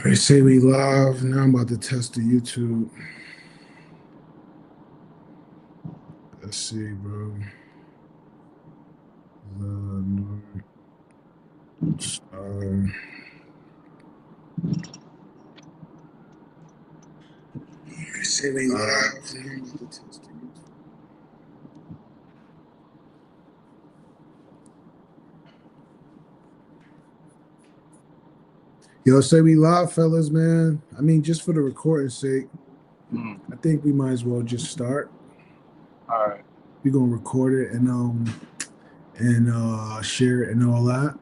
They say we live. Now I'm about to test the YouTube. Let's see, bro. Newark Star. They say we live. Now I'm about to test the YouTube. Yo, say we live, fellas, man. I mean, just for the recording's sake, Mm, I think we might as well just start. all right. We're gonna record it and share it and all that.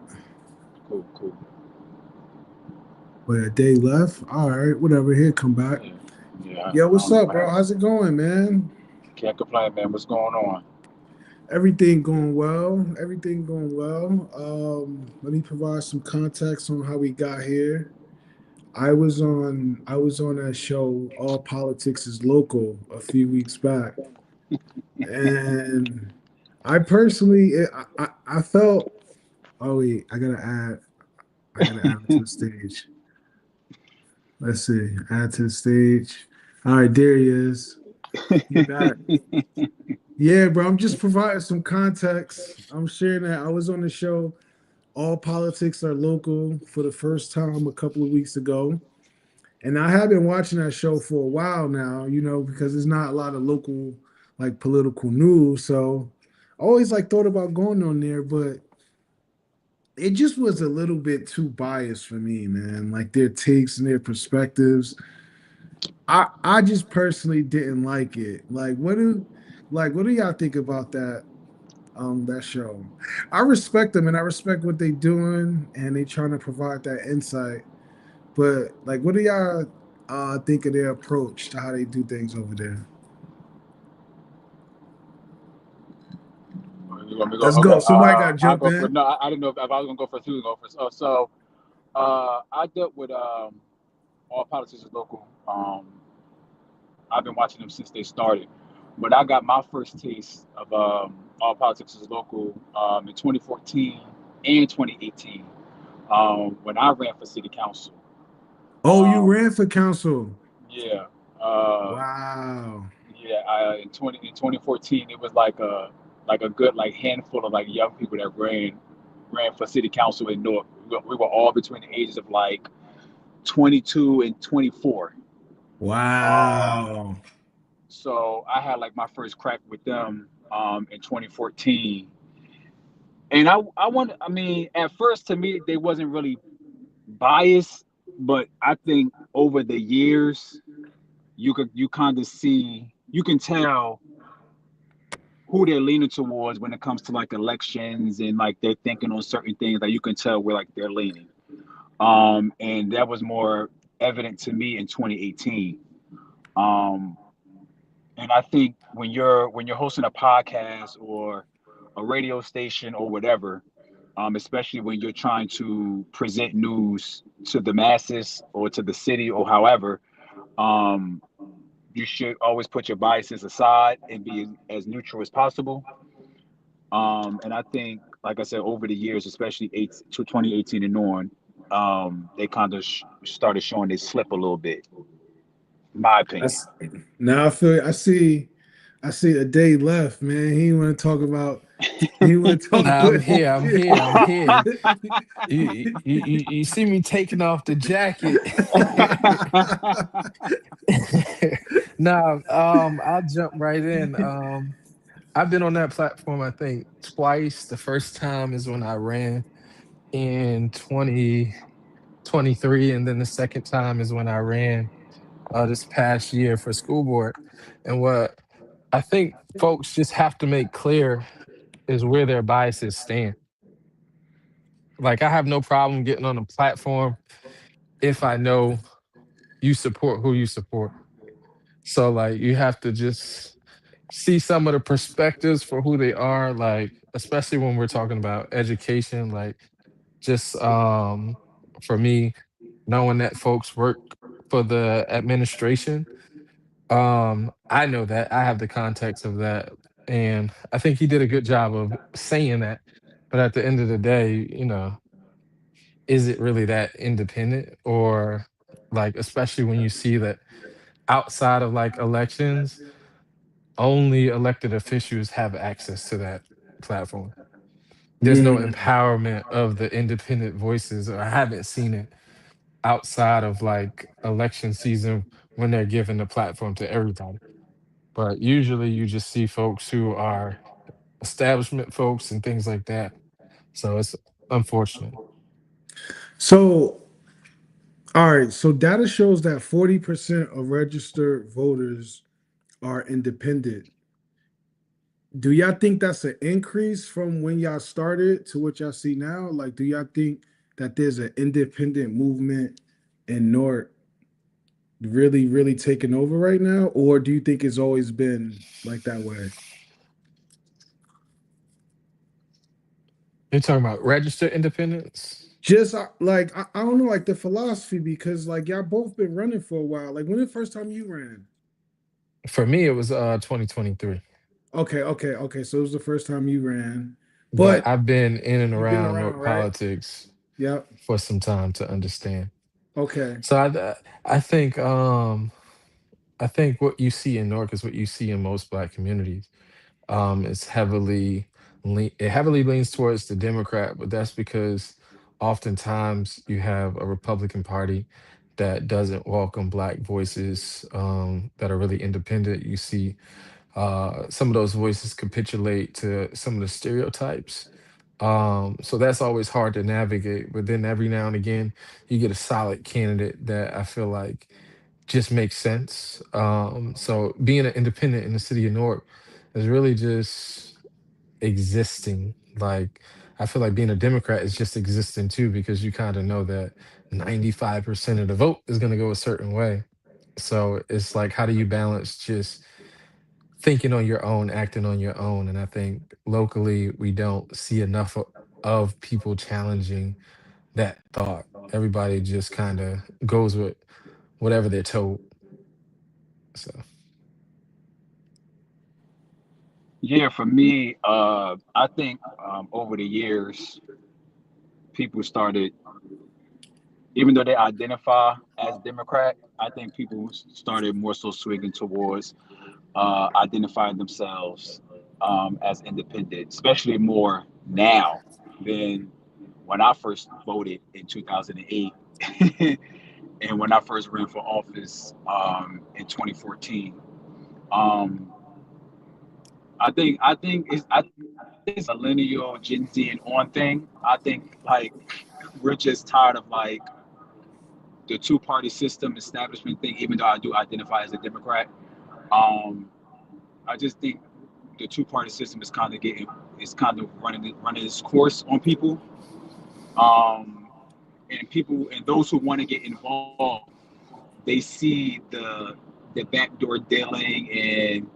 Cool, cool. But a day left. All right, whatever. Here, come back. Yeah, yeah. Yo, I what's don't know up, what bro? happened. How's it going, man? Can't complain, man. What's going on? Everything going well. Everything going well. Let me provide some context on how we got here. I was on that show, All Politics is Local, a few weeks back, and I personally, I felt. Oh wait, I gotta add to the stage. Let's see, add to the stage. All right, there he is. He back. Yeah, bro. I'm just providing some context. I'm sharing that I was on the show. All politics are local for the first time a couple of weeks ago. And I have been watching that show for a while now, because there's not a lot of local like political news. So I always like thought about going on there, but it just was a little bit too biased for me, man. Like their takes and their perspectives. I just personally didn't like it. Like what do y'all think about that show? I respect them and I respect what they doing and they trying to provide that insight. But like, what do y'all think of their approach to how they do things over there? You want me to go? Let's Okay. go. Somebody got to I'll jump go for. in. No, I didn't know if I was gonna go first. Who was going go first? I dealt with all politics is local. I've been watching them since they started, but I got my first taste of all politics is local in 2014 and 2018 when I ran for city council. Oh, you Um, ran for council. yeah. Uh, Wow. Yeah, in 2014 it was like a good like handful of like young people that ran for city council in Newark. We were all between the ages of like 22 and 24. Um, Wow. so I had like my first crack with them in 2014, and I mean at first to me they wasn't really biased, but I think over the years you kind of see you can tell who they're leaning towards when it comes to like elections and like they're thinking on certain things that you can tell where like they're leaning. And that was more evident to me in 2018. Um, and I think when you're hosting a podcast or a radio station or whatever, especially when you're trying to present news to the masses or to the city or however, um, you should always put your biases aside and be as neutral as possible. And I think, like I said, over the years, especially 2018 and on, they kind of started showing they slip a little bit, in my opinion. That's now I feel I see a day left, man. He want to talk I'm about here. I'm here. I'm here. You see me taking off the jacket. Nah, I'll jump right in. I've been on that platform, I think, twice. The first time is when I ran in 2023, and then the second time is when I ran this past year for school board. And what I think folks just have to make clear is where their biases stand. Like, I have no problem getting on a platform if I know you support who you support. So, like, you have to just see some of the perspectives for who they are, like, especially when we're talking about education, like, just for me, knowing that folks work for the administration, I know that. I have the context of that. And I think he did a good job of saying that. But at the end of the day, is it really that independent? Or Like, especially when you see that outside of like elections, only elected officials have access to that platform. There's no Mm. empowerment of the independent voices, or I haven't seen it outside of like election season when they're giving the platform to everybody. But usually you just see folks who are establishment folks and things like that. So it's unfortunate. So, all right. So data shows that 40% of registered voters are independent. Do y'all think that's an increase from when y'all started to what y'all see now? Like, do y'all think that there's an independent movement in Newark really, really taking over right now? Or do you think it's always been like that way? You're talking about registered independence? Just like, I don't know, like the philosophy, because like y'all both been running for a while. Like, when the first time you ran? For me, it was 2023. Okay, okay, okay. So it was the first time you ran, But but I've been in and you've been around around, Newark right? politics Yep. for some time to understand. Okay. So I think I think what you see in Newark is what you see in most Black communities. It's it heavily leans towards the Democrat, but that's because oftentimes you have a Republican Party that doesn't welcome Black voices that are really independent. You see some of those voices capitulate to some of the stereotypes. So that's always hard to navigate. But then every now and again, you get a solid candidate that I feel like just makes sense. So being an independent in the city of Newark is really just existing. Like, I feel like being a Democrat is just existing too, because you kind of know that 95% of the vote is going to go a certain way. So it's like, how do you balance just thinking on your own, acting on your own? And I think locally, we don't see enough of people challenging that thought. Everybody just kind of goes with whatever they're told. So. Yeah, for me, I think over the years, people started, even though they identify as Democrat, I think people started more so swinging towards identifying themselves as independent, especially more now than when I first voted in 2008 and when I first ran for office in 2014. Um, I think it's a millennial Gen Z and on thing. I think like we're just tired of like the two-party system establishment thing. Even though I do identify as a Democrat, um, I just think the two-party system is kind of running its course on people. Um, and people and those who want to get involved, they see the backdoor dealing and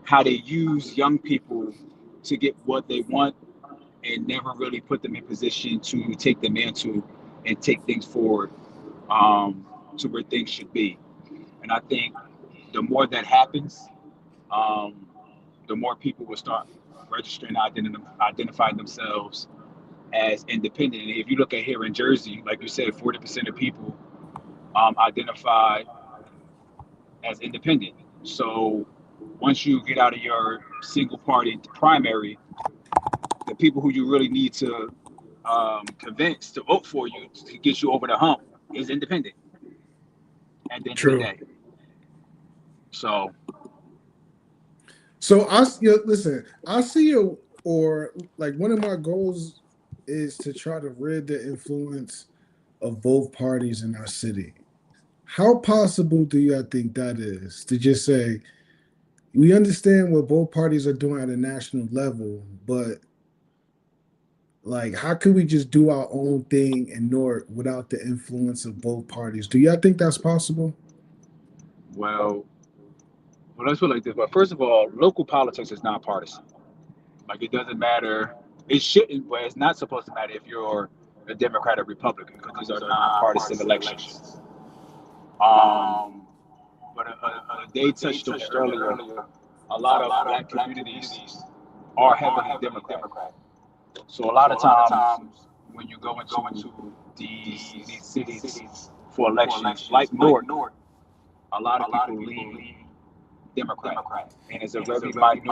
how they use young people to get what they want and never really put them in position to take the mantle and take things forward to where things should be. And I think the more that happens, um, the more people will start registering, identifying themselves as independent. And if you look at here in Jersey, like you said, 40% of people identify as independent. So once you get out of your single party primary, the people who you really need to convince to vote for you to get you over the hump is independent at the end of the True. day. So So listen, I see you, or like one of my goals is to try to rid the influence of both parties in our city. How possible do you think that is to just say we understand what both parties are doing at a national level, but like how could we just do our own thing in Newark without the influence of both parties? Do y'all think that's possible? well, let's put it like this. But first of all, local politics is nonpartisan. Like it doesn't matter. It shouldn't, but it's not supposed to matter if you're a Democrat or Republican because these are nonpartisan elections. Um, but they touched on it earlier. A lot of Black communities are heavily Democrat. So a lot of times when you go into these cities, for elections like Newark, a lot of people lean Democrat, and it's a very minute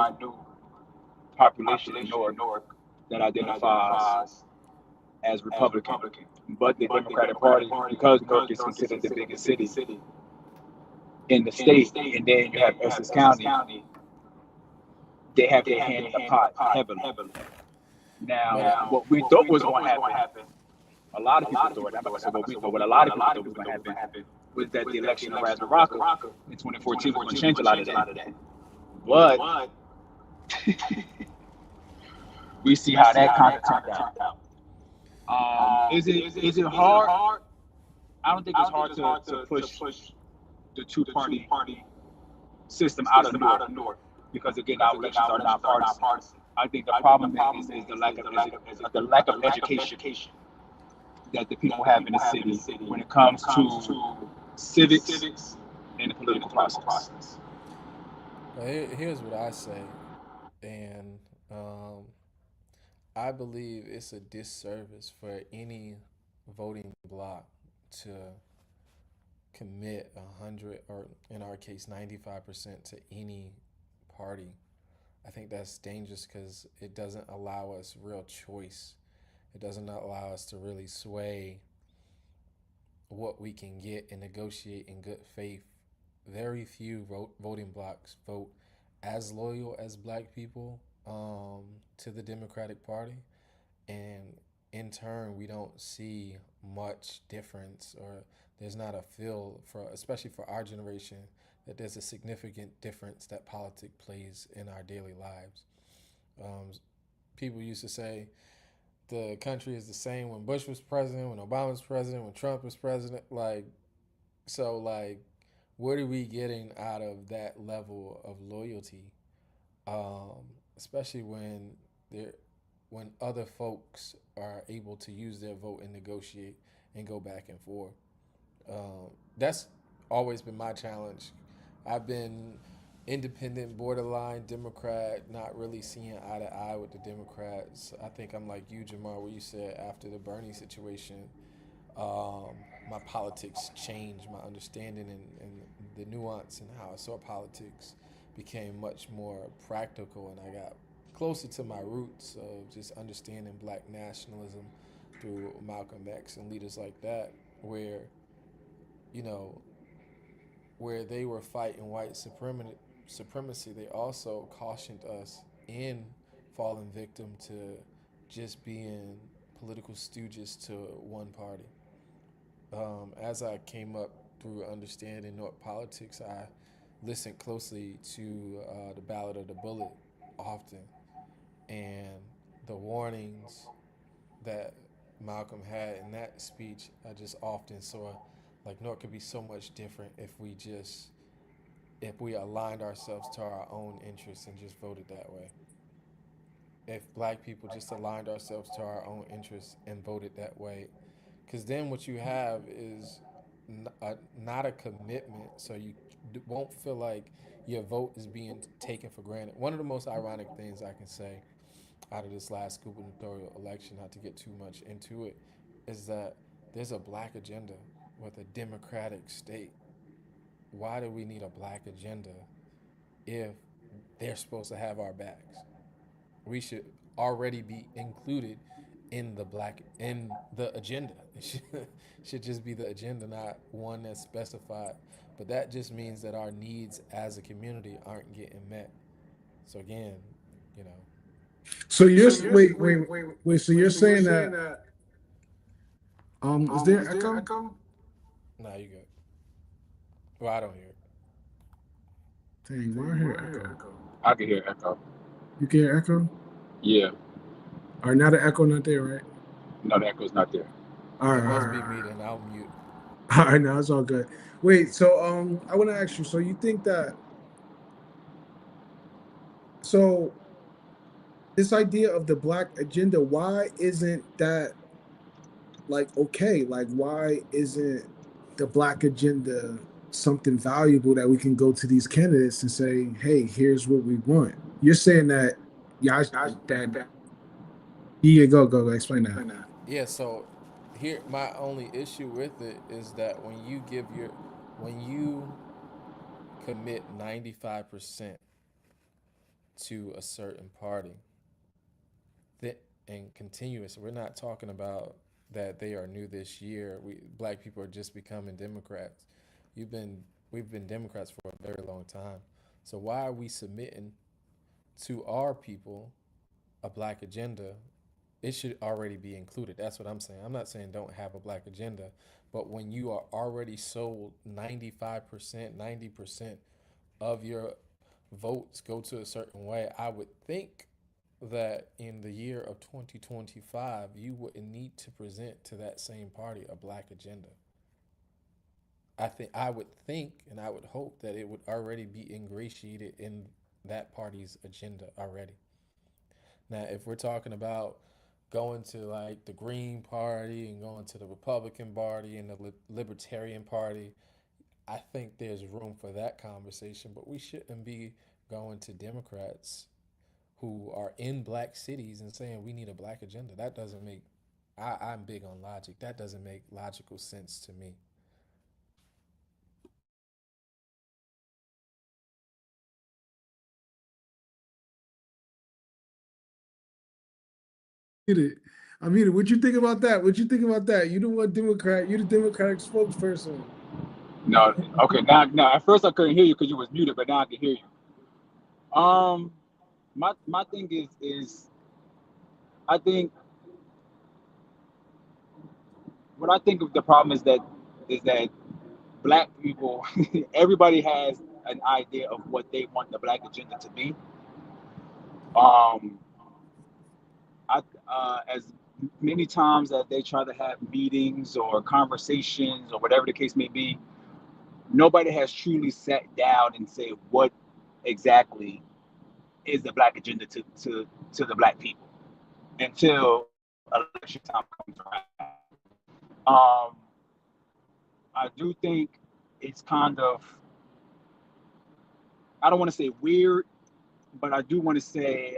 population in Newark that identifies as Republican. But the Democratic Party, because Newark is considered the biggest city in the state, and then you have Essex County, they have their hand in the pot heavily. Now, what we thought was going to happen, a lot of people thought, I'm not going to say what we thought, but a lot of people thought was going to happen, was that the election of Ras Baraka in 2014 was going to change a lot of that. But we see how that kind of turned out. Is it hard? I don't think it's hard to push the two-party system out of Newark because again, our elections are nonpartisan. I think the problem is the lack of education that the people have in the city when it comes to civics and the political process. But here's what I say, and I believe it's a disservice for any voting bloc to commit 100 or in our case 95% to any party. I think that's dangerous because it doesn't allow us real choice. It doesn't allow us to really sway what we can get and negotiate in good faith. Very few voting blocs vote as loyal as black people to the Democratic Party. And in turn, we don't see much difference, or there's not a feel for, especially for our generation, that there's a significant difference that politics plays in our daily lives. Um, People used to say the country is the same when Bush was president, when Obama was president, when Trump was president. Like, what are we getting out of that level of loyalty? Especially when other folks are able to use their vote and negotiate and go back and forth. That's always been my challenge. I've been independent, borderline Democrat, not really seeing eye to eye with the Democrats. I think I'm like you, Jamar, where you said after the Bernie situation, my politics changed, my understanding and the nuance and how I saw politics became much more practical, and I got closer to my roots of just understanding black nationalism through Malcolm X and leaders like that, where, you know, where they were fighting white supremacy, they also cautioned us in falling victim to just being political stooges to one party. As I came up through understanding North politics, I listened closely to the Ballad of the Bullet often, and the warnings that Malcolm had in that speech. I just often saw like North could be so much different if we aligned ourselves to our own interests and just voted that way. If black people just aligned ourselves to our own interests and voted that way, because then what you have is not a commitment, so you won't feel like your vote is being taken for granted. One of the most ironic things I can say out of this last gubernatorial election, not to get too much into it, is that there's a black agenda with a democratic state. Why do we need a black agenda if they're supposed to have our backs? We should already be included in the agenda. It should just be the agenda, not one that's specified. But that just means that our needs as a community aren't getting met. So again, you know, So you're wait. So you're saying that is there echo? nah, you good. Well, I don't hear it. Dang, why I hear echo? I can hear echo. You can hear echo? Yeah, All right, now the echo not there, right? no, the echo's not there. All It right, all must be right, me then. I'll mute. all right. Now it's all good. Wait, so I want to ask you. So you think that so this idea of the black agenda, why isn't that like okay? Like why isn't the black agenda something valuable that we can go to these candidates and say, hey, here's what we want? You're saying that yeah, that yeah, go explain that. Yeah. So here my only issue with it is that when you commit 95% to a certain party that and continuous, we're not talking about that they are new this year. We black people are just becoming Democrats. You've been We've been Democrats for a very long time. So why are we submitting to our people a black agenda? It should already be included. That's what I'm saying. I'm not saying don't have a black agenda, but when you are already sold 95%, 90% of your votes go to a certain way, I would think that in the year of 2025, you wouldn't need to present to that same party a black agenda. I would think and I would hope that it would already be ingratiated in that party's agenda already. Now, if we're talking about going to like the Green Party and going to the Republican Party and the Libertarian Party, I think there's room for that conversation, but we shouldn't be going to Democrats who are in black cities and saying we need a black agenda. That doesn't make, I'm big on logic. That doesn't make logical sense to me. It. I mean, what you think about that? What you think about that? You the one Democrat. You the Democratic spokesperson. No, okay. Now, at first I couldn't hear you because you was muted, but now I can hear you. My thing is I think what I think of the problem is that black people, everybody has an idea of what they want the black agenda to be. Um, as many times that they try to have meetings or conversations or whatever the case may be, nobody has truly sat down and said what exactly is the black agenda to the black people until election time comes around. Um, I do think it's kind of, I don't want to say weird, but I do want to say,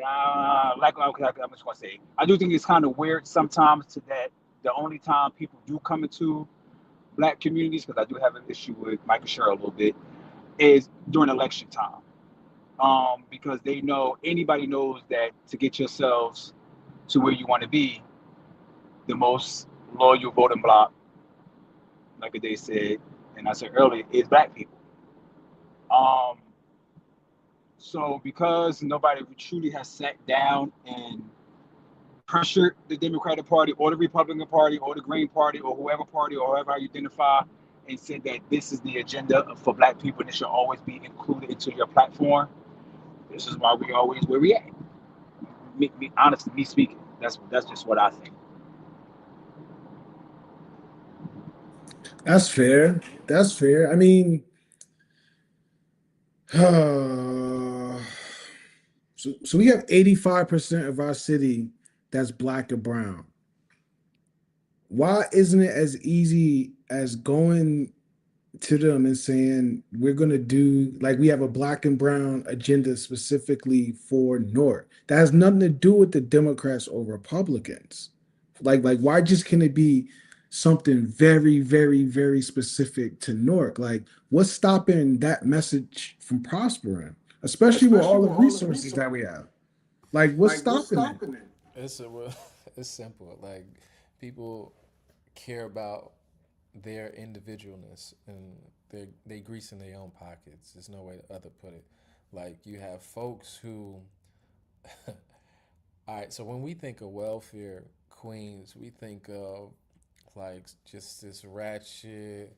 like, okay, I'm just going to say, I do think it's kind of weird sometimes to that the only time people do come into black communities, because I do have an issue with Michael Sher a little bit, is during election time. Because they know, anybody knows that to get yourselves to where you want to be, the most loyal voting bloc, like they said, and I said earlier, is black people. Um, so because nobody truly has sat down and pressured the Democratic Party or the Republican Party or the Green Party or whoever you identify and said that this is the agenda for black people and it should always be included into your platform, this is why we always where we at. Honestly, me speaking, that's just what I think. That's fair. That's fair. I mean, so we have 85% of our city that's black or brown. Why isn't it as easy as going to them and saying we're gonna do like we have a black and brown agenda specifically for North that has nothing to do with the Democrats or Republicans. Like why just can it be something very, very, very specific to Newark? Like what's stopping that message from prospering, especially with all the resources that we have? Like what's stopping it? It's a, well, it's simple. Like people care about their individualness and they grease in their own pockets. There's no way to other put it. Like you have folks who all right, so when we think of welfare queens, we think of like just this ratchet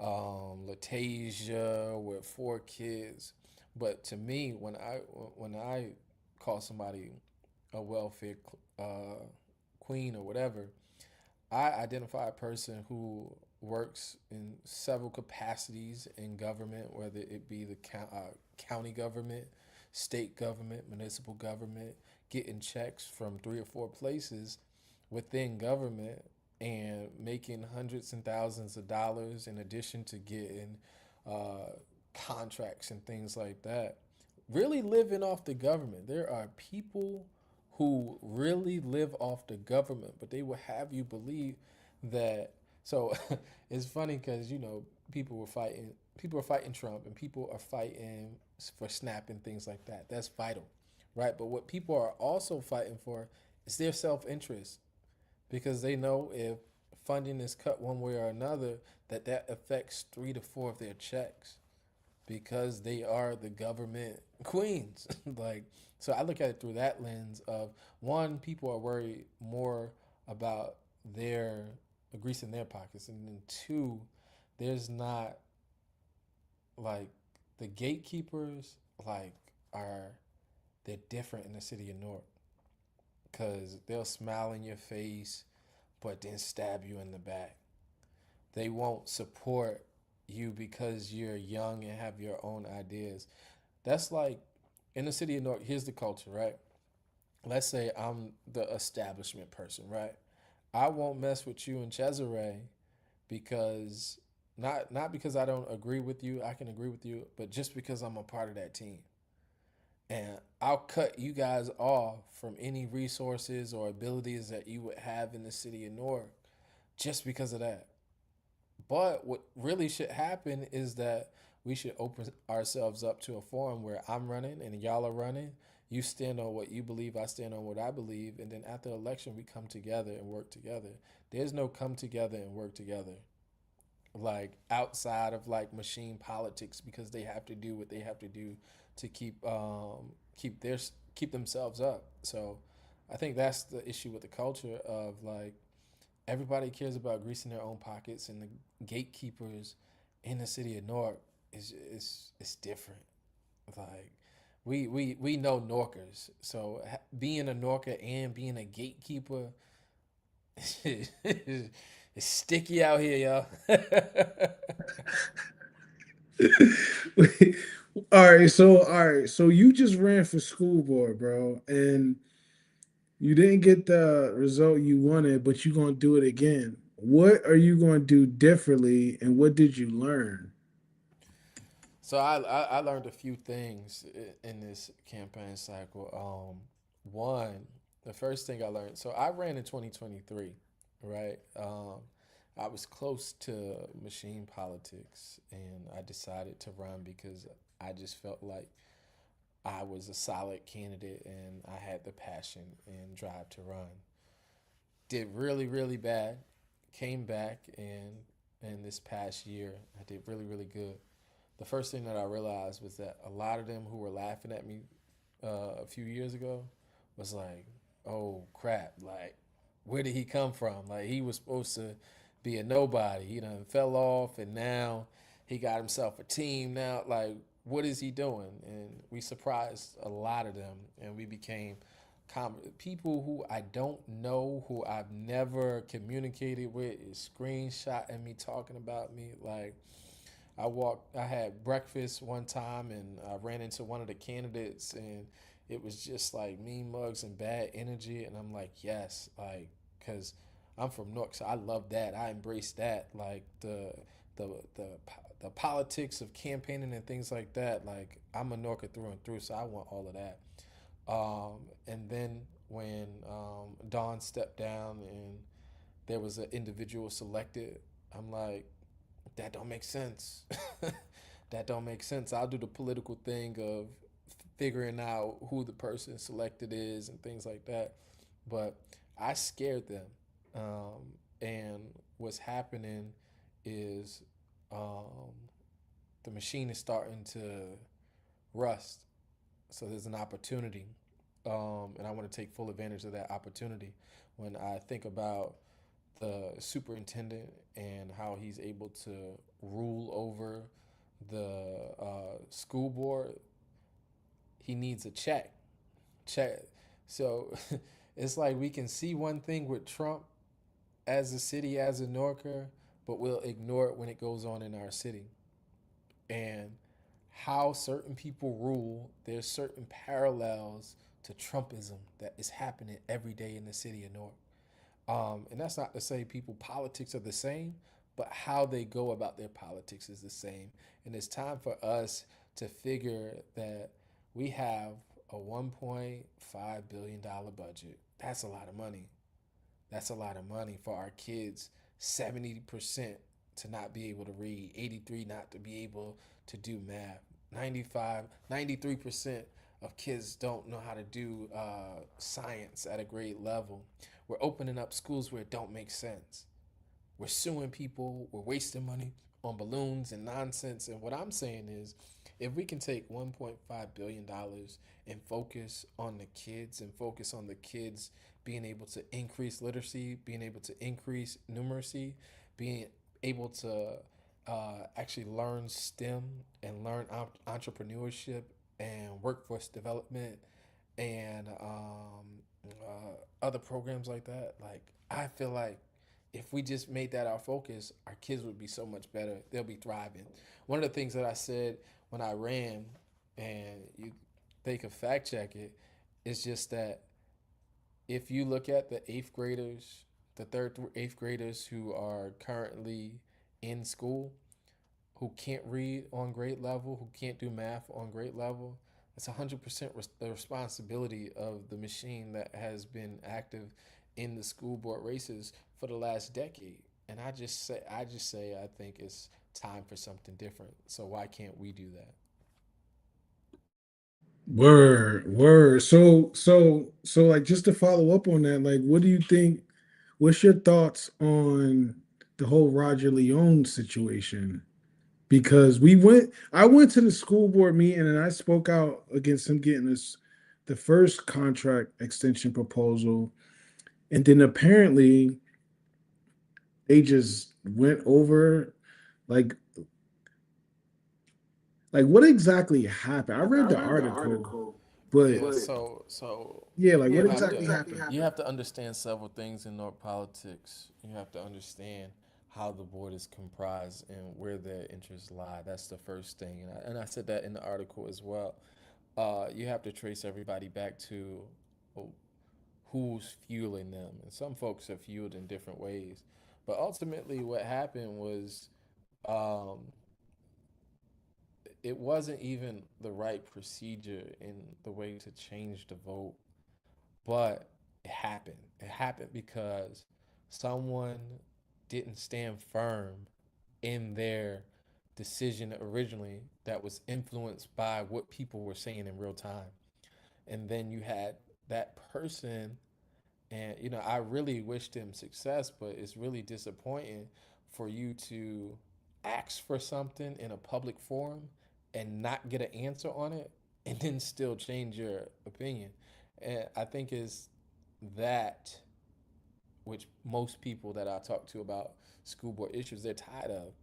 Latasia with four kids. But to me, when I call somebody a welfare queen or whatever, I identify a person who works in several capacities in government, whether it be the county government, state government, municipal government, getting checks from three or four places within government and making hundreds and thousands of dollars in addition to getting uh, contracts and things like that. Really living off the government. There are people who really live off the government, but they will have you believe that so it's funny because people are fighting Trump and people are fighting for SNAP and things like that. That's vital, right? But what people are also fighting for is their self-interest, because they know if funding is cut one way or another, that affects 3 to 4 of their checks, because they are the government queens. Like, so I look at it through that lens of, one, people are worried more about their grease in their pockets, and then two, there's not, like, the gatekeepers, like, are they're different in the city of Newark, because they'll smile in your face but then stab you in the back. They won't support you because you're young and have your own ideas. That's like, in the city of Newark, here's the culture, right? Let's say I'm the establishment person, right? I won't mess with you in Cesare because, not because I don't agree with you, I can agree with you, but just because I'm a part of that team. And I'll cut you guys off from any resources or abilities that you would have in the city of Newark just because of that. But what really should happen is that we should open ourselves up to a forum where I'm running and y'all are running. You stand on what you believe, I stand on what I believe, and then after the election we come together and work together. There's no come together and work together, like, outside of, like, machine politics, because they have to do what they have to do to keep their keep themselves up. So I think that's the issue with the culture of, like, everybody cares about greasing their own pockets, and the gatekeepers in the city of Newark is different. Like, we know Norkers, so being a Norker and being a gatekeeper is sticky out here, y'all. All right, so you just ran for school board, bro, and you didn't get the result you wanted, but you're gonna do it again. What are you gonna do differently, and what did you learn? So I learned a few things in this campaign cycle. One, the first thing I learned. So I ran in 2023, right? I was close to machine politics, and I decided to run because I just felt like I was a solid candidate and I had the passion and drive to run. Did really, really bad. Came back, and in this past year I did really, really good. The first thing that I realized was that a lot of them who were laughing at me a few years ago was like, "Oh crap! Like, where did he come from? Like, he was supposed to be a nobody. He done fell off, and now he got himself a team. Now, like, what is he doing?" And we surprised a lot of them, and we became people who I don't know, who I've never communicated with, is screenshotting me, talking about me. Like, I had breakfast one time and I ran into one of the candidates, and it was just like mean mugs and bad energy. And I'm like, yes, like, because I'm from Newark, so I love that. I embrace that. Like, the, the, the politics of campaigning and things like that. Like, I'm a Norker through and through, so I want all of that. And then when Dawn stepped down and there was an individual selected, I'm like, that don't make sense. That don't make sense. I'll do the political thing of figuring out who the person selected is and things like that. But I scared them. And what's happening is, um, the machine is starting to rust. So there's an opportunity. And I want to take full advantage of that opportunity. When I think about the superintendent and how he's able to rule over the school board, he needs a check. Check. So it's like we can see one thing with Trump as a city, as a Norker, but we'll ignore it when it goes on in our city. And how certain people rule, there's certain parallels to Trumpism that is happening every day in the city of Newark. And that's not to say people politics are the same, but how they go about their politics is the same. And it's time for us to figure that we have a $1.5 billion budget. That's a lot of money. That's a lot of money for our kids 70% to not be able to read, 83 not to be able to do math, 95, 93% of kids don't know how to do science at a grade level. We're opening up schools where it don't make sense. We're suing people. We're wasting money on balloons and nonsense. And what I'm saying is, if we can take $1.5 billion and focus on the kids and focus on the kids being able to increase literacy, being able to increase numeracy, being able to actually learn STEM and learn entrepreneurship and workforce development and other programs like that. Like, I feel like if we just made that our focus, our kids would be so much better. They'll be thriving. One of the things that I said when I ran, and they could fact check it, is just that if you look at the eighth graders, the third through eighth graders who are currently in school, who can't read on grade level, who can't do math on grade level, it's 100% the responsibility of the machine that has been active in the school board races for the last decade. And I think it's time for something different. So why can't we do that? Word, word. So like just to follow up on that, like what do you think, what's your thoughts on the whole Roger Leone situation? Because I went to the school board meeting and I spoke out against him getting this the first contract extension proposal. And then apparently they just went over like what exactly happened. I read the article, but Yeah, so yeah, like you what have exactly to happened? you have to understand several things in North politics. You have to understand how the board is comprised and where their interests lie. That's the first thing, and I said that in the article as well. You have to trace everybody back to oh, who's fueling them, and some folks are fueled in different ways. But ultimately, what happened was um, it wasn't even the right procedure in the way to change the vote, but it happened. It happened because someone didn't stand firm in their decision originally that was influenced by what people were saying in real time. And then you had that person, and I really wished him success, but it's really disappointing for you to ask for something in a public forum and not get an answer on it and then still change your opinion. And I think is that which most people that I talk to about school board issues they're tired of.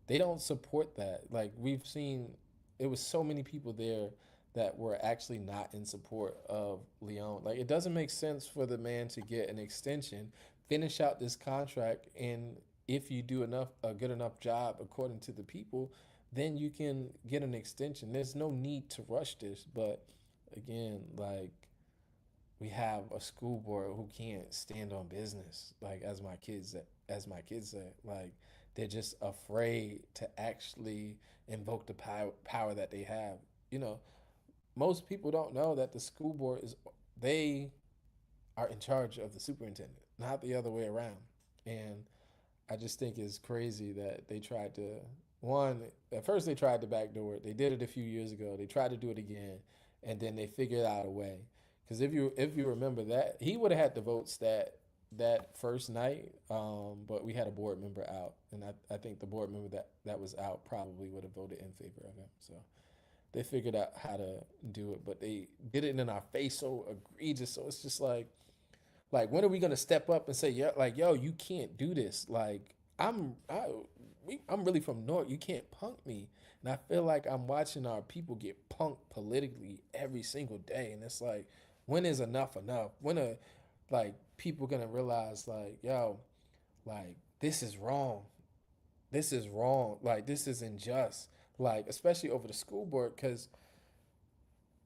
They don't support that. Like, we've seen, it was so many people there that were actually not in support of Leon. Like, it doesn't make sense for the man to get an extension, finish out this contract, and if you do a good enough job according to the people, then you can get an extension. There's no need to rush this, but again, like, we have a school board who can't stand on business, like as my kids say, like, they're just afraid to actually invoke the power that they have. you know Most people don't know that the school board is they are in charge of the superintendent, not the other way around. And I just think it's crazy that they tried to one at first they tried to backdoor it. They did it a few years ago. They tried to do it again, and then they figured out a way. Because if you remember that he would have had the votes that first night, but we had a board member out, and I think the board member that was out probably would have voted in favor of him. So they figured out how to do it, but they did it in our face so egregious. So it's just like, when are we gonna step up and say, yeah, like, yo, you can't do this? Like, I'm really from North. You can't punk me. And I feel like I'm watching our people get punked politically every single day. And it's like, when is enough enough? When are like people gonna realize, like, yo, like, this is wrong. This is wrong. Like, this is unjust. Like, especially over the school board, because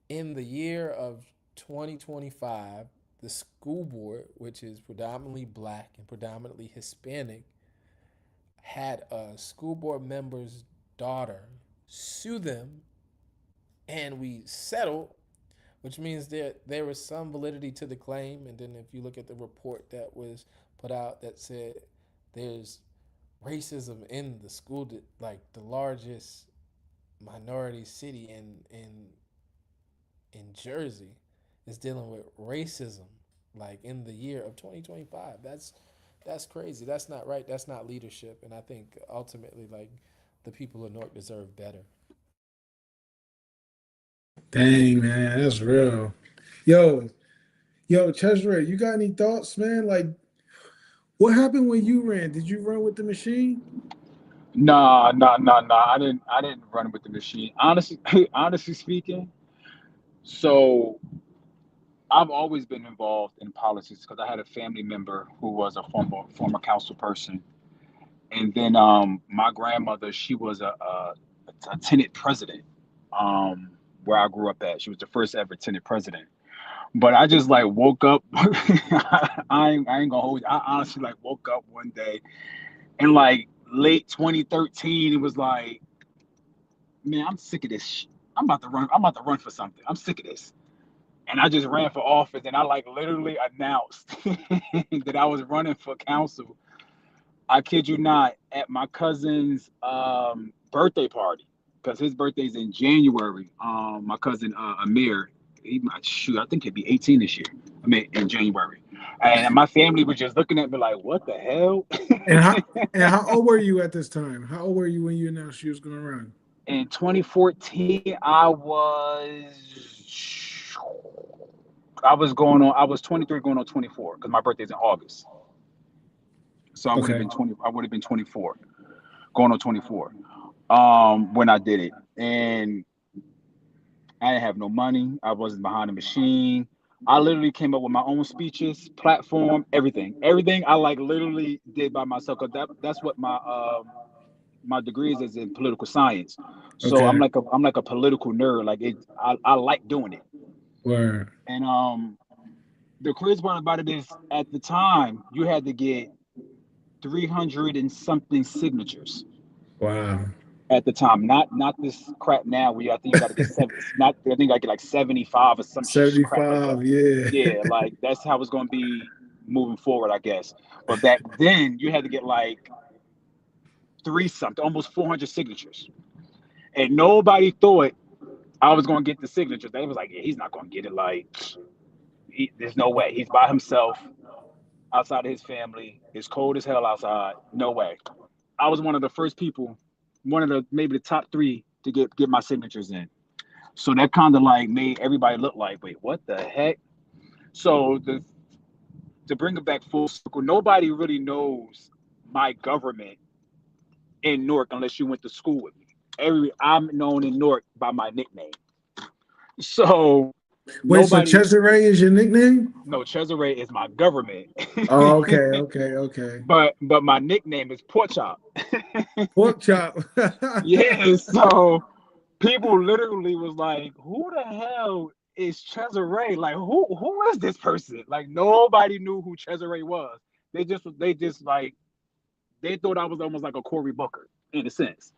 in the year of 2025, the school board, which is predominantly black and predominantly Hispanic, had a school board member's daughter sue them, and we settled, which means there was some validity to the claim. And then if you look at the report that was put out that said there's racism in the school, like the largest minority city in Jersey is dealing with racism like in the year of 2025. That's crazy. That's not right. That's not leadership. And I think ultimately like the people of Newark deserve better. Dang, man, that's real. Yo, yo, Cesare, you got any thoughts, man? Like, what happened when you ran? Did you run with the machine? Nah, nah, nah, nah. I didn't run with the machine. Honestly, honestly speaking, so I've always been involved in politics because I had a family member who was a former council person, and then my grandmother, she was a tenant president, um, where I grew up at. She was the first ever tenant president. But I just like woke up. I ain't gonna hold you. I honestly like woke up one day in like late 2013. It was like, man, I'm sick of this. I'm about to run. I'm about to run for something. I'm sick of this. And I just ran for office, and I like literally announced that I was running for council. I kid you not, at my cousin's birthday party, because his birthday's in January. My cousin Amir, he might shoot. I think he'd be 18 this year. I mean, in January, and my family was just looking at me like, "What the hell?" And how old were you at this time? How old were you when you announced you was gonna run? In 2014, I was 23 going on 24 because my birthday's in August. So I would have Okay. been 20. I would have been 24 going on 24 when I did it, and I didn't have no money. I wasn't behind the machine. I literally came up with my own speeches, platform, everything. Everything I like literally did by myself. Cause that's what my degree is in political science. So Okay. I'm like a political nerd. Like I like doing it. Word. And the crazy part about it is at the time you had to get 300 and something signatures Wow. at the time. Not this crap now where I think you got to get seven. Not I think I get like 75 or some crap like that. 75, yeah. Yeah, like that's how it's gonna be moving forward, I guess. But back then you had to get like three something, almost 400 signatures, and nobody thought I was gonna get the signatures. They was like, yeah, he's not gonna get it. Like, there's no way. He's by himself outside of his family. It's cold as hell outside. No way. I was one of the first people, one of the maybe the top three to get my signatures in. So that kind of like made everybody look like, wait, what the heck? So the to bring it back full circle, nobody really knows my government in Newark unless you went to school with me. I'm known in Newark by my nickname. So Wait, so nobody Cesare is your nickname? no Cesare is my government. Oh, okay, okay, okay. but my nickname is Pork Chop. Pork chop. Yeah, so people literally was like, "Who the hell is Cesare? Like, who is this person?" Like, nobody knew who Cesare was. They just like they thought I was almost like a Cory Booker in a sense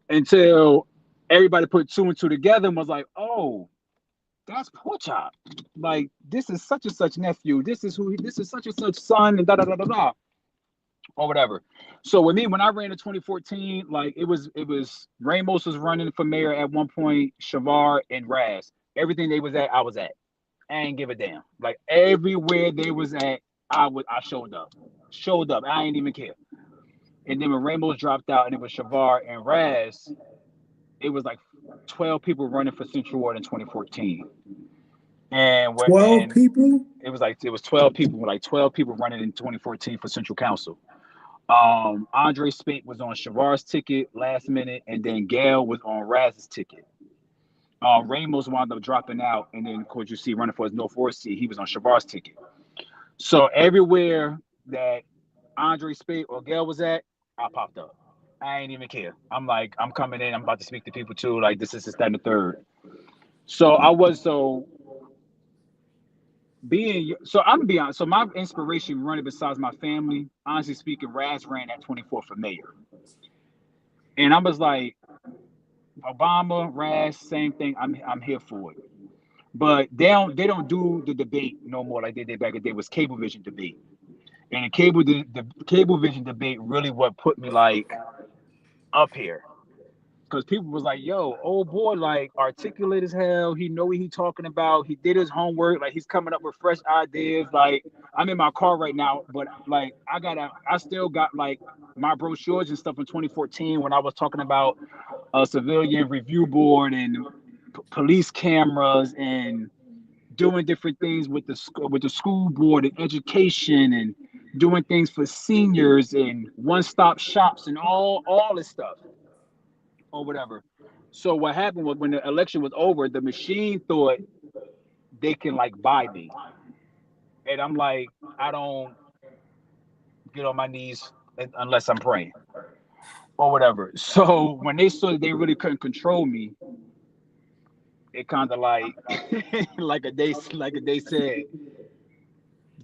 until everybody put two and two together and was like, "Oh, that's Pork Chop. Like, this is such and such nephew. This is such and such son, and da da da da da." Or whatever. So with me, when I ran in 2014, like it was Ramos was running for mayor at one point, Shavar and Raz. Everything they was at, I was at. I ain't give a damn. Like everywhere they was at, I showed up. Showed up. I ain't even care. And then when Ramos dropped out and it was Shavar and Raz, it was like 12 people running for Central Ward in 2014.12 And people? it was 12 people, like 12 people running in 2014 for Central Council. Andre Spate was on Shavar's ticket last minute, and then Gail was on Raz's ticket. Ramos wound up dropping out, and then of course you see running for his North Ward seat, he was on Shavar's ticket. So everywhere that Andre Spate or Gail was at, I popped up. I ain't even care. I'm like, I'm coming in. I'm about to speak to people too. Like this is the stand the third. So I was so being so I'm gonna be honest. So my inspiration running besides my family, honestly speaking, Raz ran at 24 for mayor. And I was like, Obama, Raz, same thing. I'm here for it. But they don't do the debate no more like they did back in the day. It was Cablevision debate. And the cable vision debate really what put me like up here. Because people was like, yo, old boy, like articulate as hell. He know what he talking about. He did his homework. Like he's coming up with fresh ideas. Like I'm in my car right now, but like I still got like my brochures and stuff in 2014 when I was talking about a civilian review board and police cameras and doing different things with with the school board and education and doing things for seniors and one-stop shops and all this stuff or whatever. So what happened was when the election was over, the machine thought they can like buy me, and I'm like, I don't get on my knees unless I'm praying or whatever. So when they saw that they really couldn't control me, it kind of like like a day said,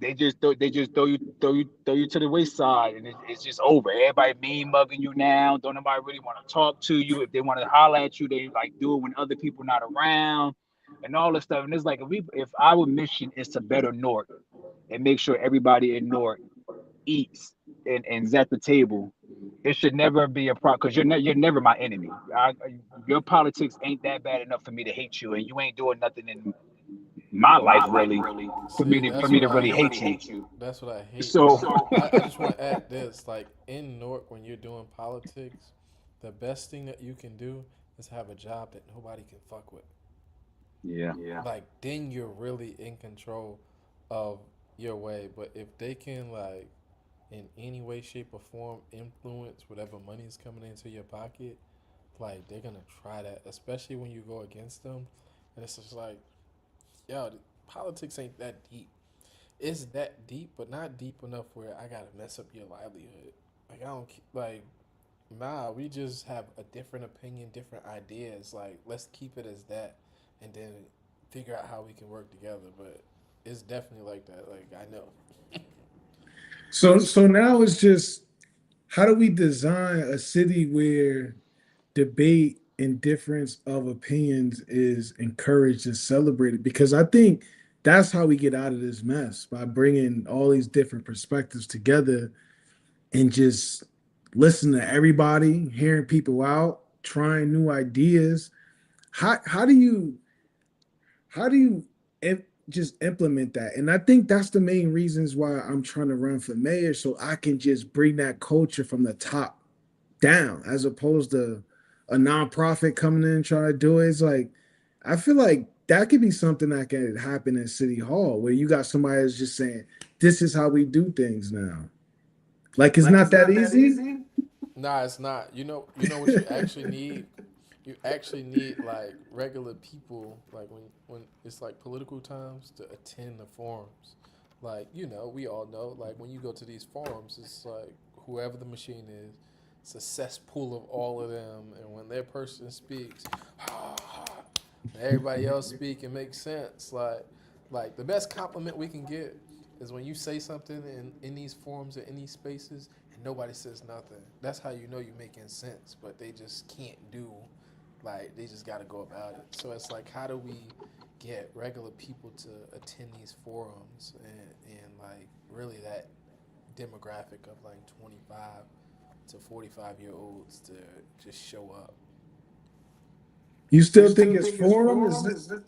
they just throw you to the wayside, and it's just over. Everybody mean mugging you now. Don't nobody really want to talk to you. If they want to holler at you, they like do it when other people not around, and all this stuff. And it's like if our mission is to better Newark and make sure everybody in Newark eats and is at the table, it should never be a problem because you're never my enemy. Your politics ain't that bad enough for me to hate you, and you ain't doing nothing in my life really See, for that's me what to I really hate. hate you. That's what I hate. So I just want to add this. Like in Newark, when you're doing politics, the best thing that you can do is have a job that nobody can fuck with. yeah, Like then you're really in control of your way. But if they can like in any way, shape, or form influence whatever money is coming into your pocket, like they're gonna try that, especially when you go against them. And it's just like, yo, politics ain't that deep. It's that deep, but not deep enough where I gotta mess up your livelihood. Like I don't like. Nah, we just have a different opinion, different ideas. Like let's keep it as that, and then figure out how we can work together. But it's definitely like that. Like I know. So now it's just how do we design a city where debate and difference of opinions is encouraged and celebrated? Because I think that's how we get out of this mess by bringing all these different perspectives together and just listen to everybody, hearing people out, trying new ideas. How do you just implement that? And I think that's the main reasons why I'm trying to run for mayor so I can just bring that culture from the top down as opposed to a nonprofit coming in and trying to do it. It's like I feel like that could be something that can happen in City Hall where you got somebody that's just saying, this is how we do things now. Like it's not that easy. Nah, it's not. You know what you actually need. You actually need like regular people, like when it's like political times, to attend the forums. Like we all know, like when you go to these forums, it's like whoever the machine is, it's a cesspool of all of them, and when their person speaks, everybody else speak and make sense. Like the best compliment we can get is when you say something in these forums or in these spaces and nobody says nothing. That's how you know you're making sense, but they just can't do, like they just got to go about it. So it's like, how do we get regular people to attend these forums and like really that demographic of like 25 to 45-year olds to just show up. You still think it's forum? Is it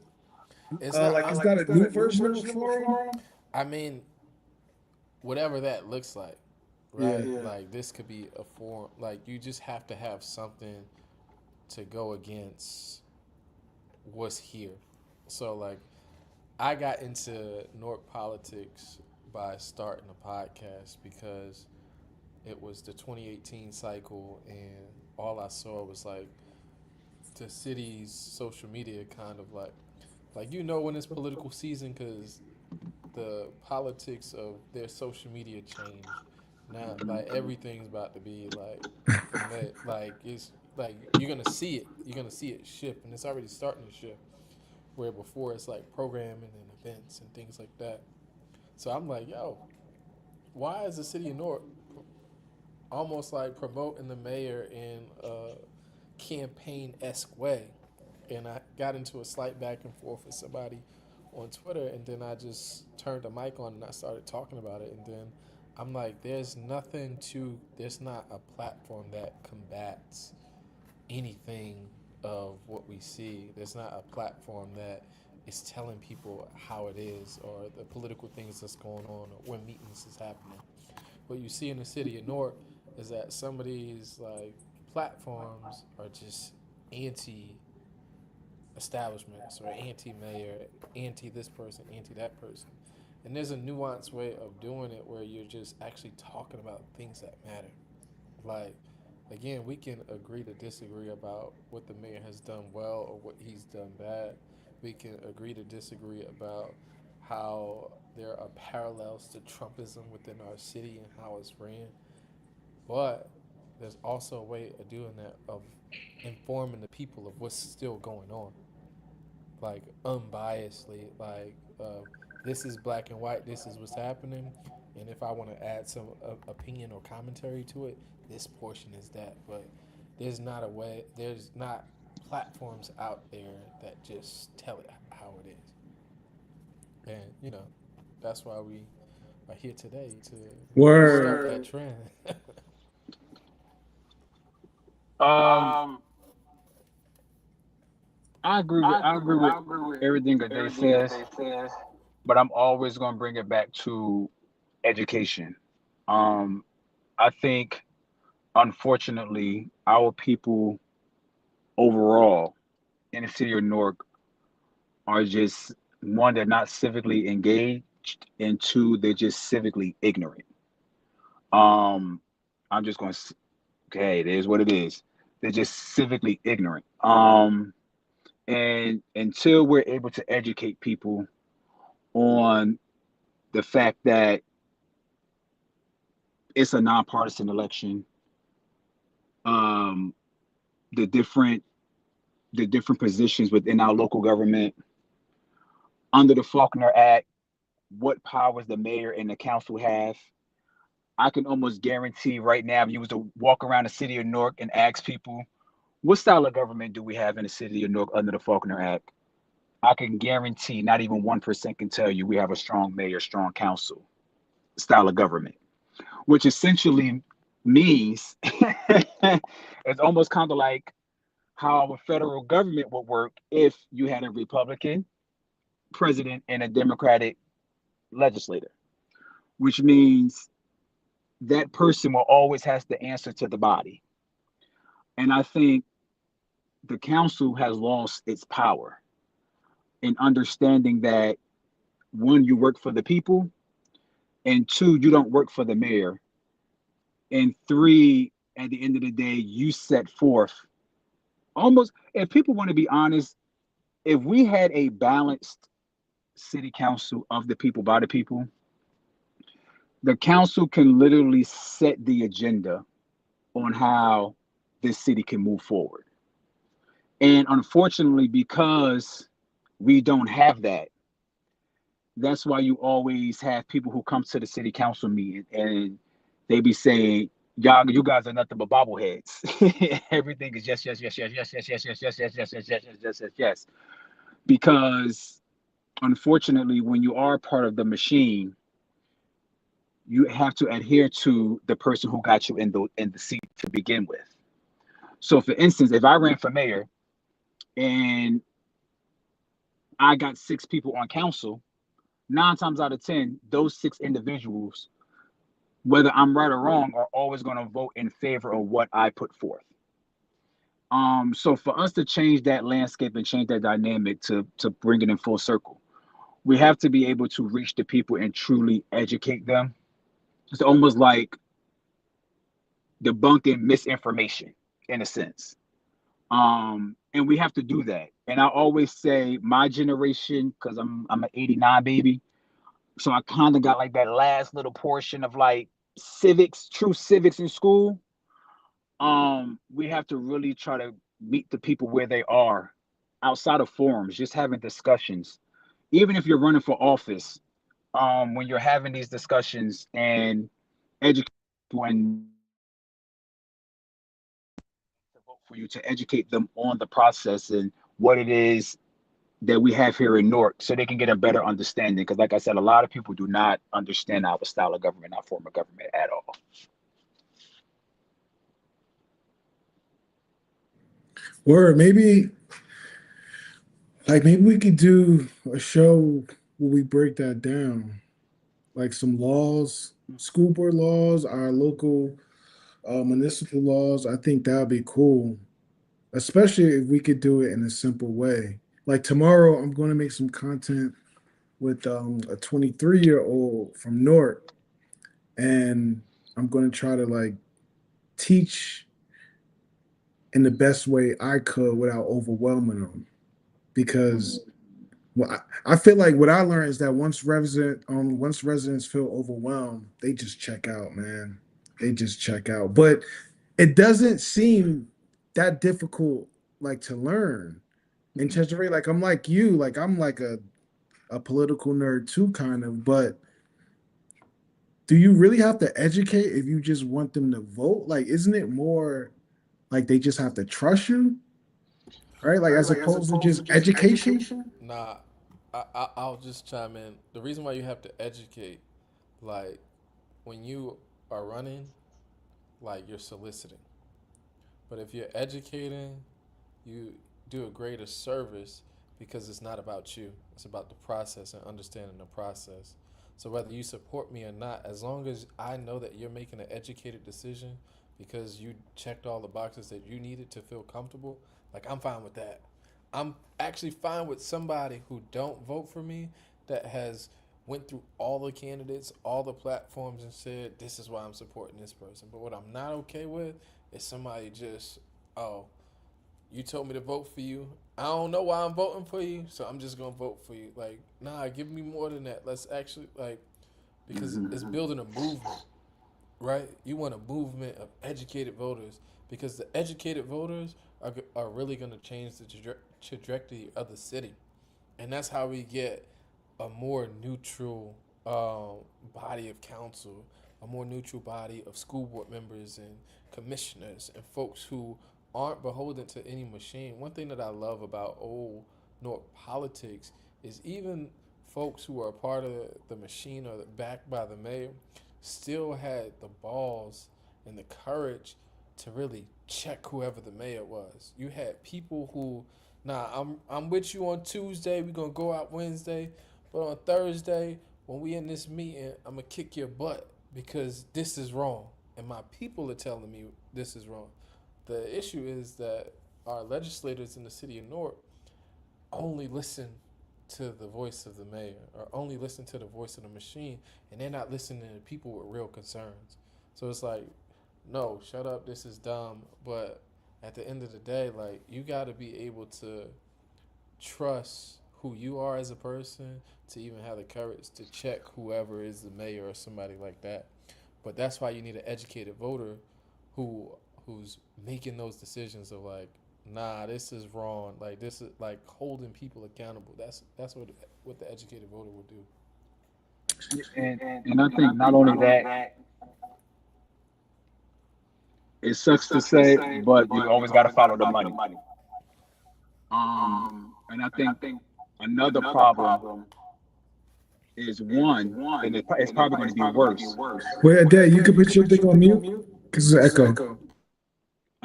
It's not. like it's not a new version of a forum? I mean, whatever that looks like, Yeah. right? Like this could be a form. Like you just have to have something to go against what's here. So like I got into Newark politics by starting a podcast because it was the 2018 cycle and all I saw was like the city's social media kind of like when it's political season because the politics of their social media changed. Now, like everything's about to be like from that. Like it's like you're gonna see it. You're gonna see it shift, and it's already starting to shift. Where before it's like programming and events and things like that. So I'm like, yo, why is the city of Newark almost like promoting the mayor in a campaign esque way? And I got into a slight back and forth with somebody on Twitter, and then I just turned the mic on and I started talking about it, and then I'm like, there's not a platform that combats anything of what we see. There's not a platform that is telling people how it is or the political things that's going on or when meetings is happening. What you see in the city of Newark is that some of these like platforms are just anti establishments or anti mayor, anti this person, anti that person. And there's a nuanced way of doing it where you're just actually talking about things that matter. Like, again, we can agree to disagree about what the mayor has done well or what he's done bad. We can agree to disagree about how there are parallels to Trumpism within our city and how it's ran. But there's also a way of doing that, of informing the people of what's still going on, like unbiasedly, like this is black and white, this is what's happening, and if I want to add some opinion or commentary to it, this portion is that. But there's not platforms out there that just tell it how it is, and that's why we are here today to start that Word. trend. Um, I agree with everything that they says, but I'm always gonna bring it back to education. Um, I think unfortunately our people overall in the city of Newark are just, one, they're not civically engaged, and two, they're just civically ignorant. Um, I'm just going to, okay, it is what it is. They're just civically ignorant. And until we're able to educate people on the fact that it's a nonpartisan election, um, the different the different positions within our local government under the Faulkner Act, what powers the mayor and the council have, I can almost guarantee right now, if you was to walk around the city of Newark and ask people, what style of government do we have in the city of Newark under the Faulkner Act? I can guarantee not even 1% can tell you we have a strong mayor, strong council style of government, which essentially means it's almost kind of like how a federal government would work if you had a Republican president and a Democratic legislator, which means that person will always has to answer to the body. And I think the council has lost its power in understanding that, one, you work for the people, and two, you don't work for the mayor, and three, at the end of the day, you set forth almost, if people want to be honest, if we had a balanced city council of the people by the people, the council can literally set the agenda on how this city can move forward. And unfortunately, because we don't have that, that's why you always have people who come to the city council meeting and they be saying, y'all, you guys are nothing but bobbleheads. Everything is yes, yes, yes, yes, yes, yes, yes, yes, yes, yes, yes, yes, yes, yes, yes, yes, yes. Because unfortunately, when you are part of the machine, you have to adhere to the person who got you in the seat to begin with. So for instance, if I ran for mayor and I got six people on council, 9 times out of 10, those six individuals, whether I'm right or wrong, are always going to vote in favor of what I put forth. So for us to change that landscape and change that dynamic to bring it in full circle, we have to be able to reach the people and truly educate them. It's almost like debunking misinformation in a sense. And we have to do that. And I always say my generation, because I'm an '89 baby, so I kind of got like that last little portion of like civics, true civics in school. We have to really try to meet the people where they are outside of forums, just having discussions. Even if you're running for office, when you're having these discussions and educate when to vote for you, to educate them on the process and what it is that we have here in Newark so they can get a better understanding. Because, like I said, a lot of people do not understand our style of government, our form of government at all. Or maybe we could do a show where we break that down, like some laws, school board laws, our local municipal laws. I think that would be cool, especially if we could do it in a simple way. Like tomorrow, I'm going to make some content with a 23-year-old from Newark, and I'm going to try to like teach in the best way I could without overwhelming them. Because well, I feel like what I learned is that once residents feel overwhelmed, they just check out, man. They just check out. But it doesn't seem that difficult, like to learn. In Chester, like I'm like you, like I'm like a political nerd too, kind of. But do you really have to educate if you just want them to vote? Like, isn't it more like they just have to trust you, right? Like as opposed to just education. Nah, I'll just chime in. The reason why you have to educate, like, when you are running, like, you're soliciting. But if you're educating, you do a greater service because it's not about you. It's about the process and understanding the process. So whether you support me or not, as long as I know that you're making an educated decision because you checked all the boxes that you needed to feel comfortable, like I'm fine with that. I'm actually fine with somebody who don't vote for me that has went through all the candidates, all the platforms and said this is why I'm supporting this person. But what I'm not okay with is somebody just, oh, you told me to vote for you. I don't know why I'm voting for you, so I'm just gonna vote for you. Like, nah, give me more than that. Let's actually like, because it's building a movement, right? You want a movement of educated voters because the educated voters are really gonna change the trajectory of the city, and that's how we get a more neutral body of council, a more neutral body of school board members and commissioners and folks who aren't beholden to any machine. One thing that I love about old Newark politics is even folks who are a part of the machine or backed by the mayor still had the balls and the courage to really check whoever the mayor was. You had people who, nah, I'm with you on Tuesday. We're gonna go out Wednesday, but on Thursday when we in this meeting, I'm gonna kick your butt because this is wrong, and my people are telling me this is wrong. The issue is that our legislators in the city of Newark only listen to the voice of the mayor or only listen to the voice of the machine, and they're not listening to people with real concerns. So it's like, no, shut up, this is dumb. But at the end of the day, like, you got to be able to trust who you are as a person to even have the courage to check whoever is the mayor or somebody like that. But that's why you need an educated voter who who's making those decisions of like, nah, this is wrong. Like this is like holding people accountable. That's what the educated voter will do. And I think not only that, it sucks to say, but you always got to follow the money. And I think another problem is one, and it's probably going to be worse. Wait, Ade, you could put your thing on mute because it's an echo.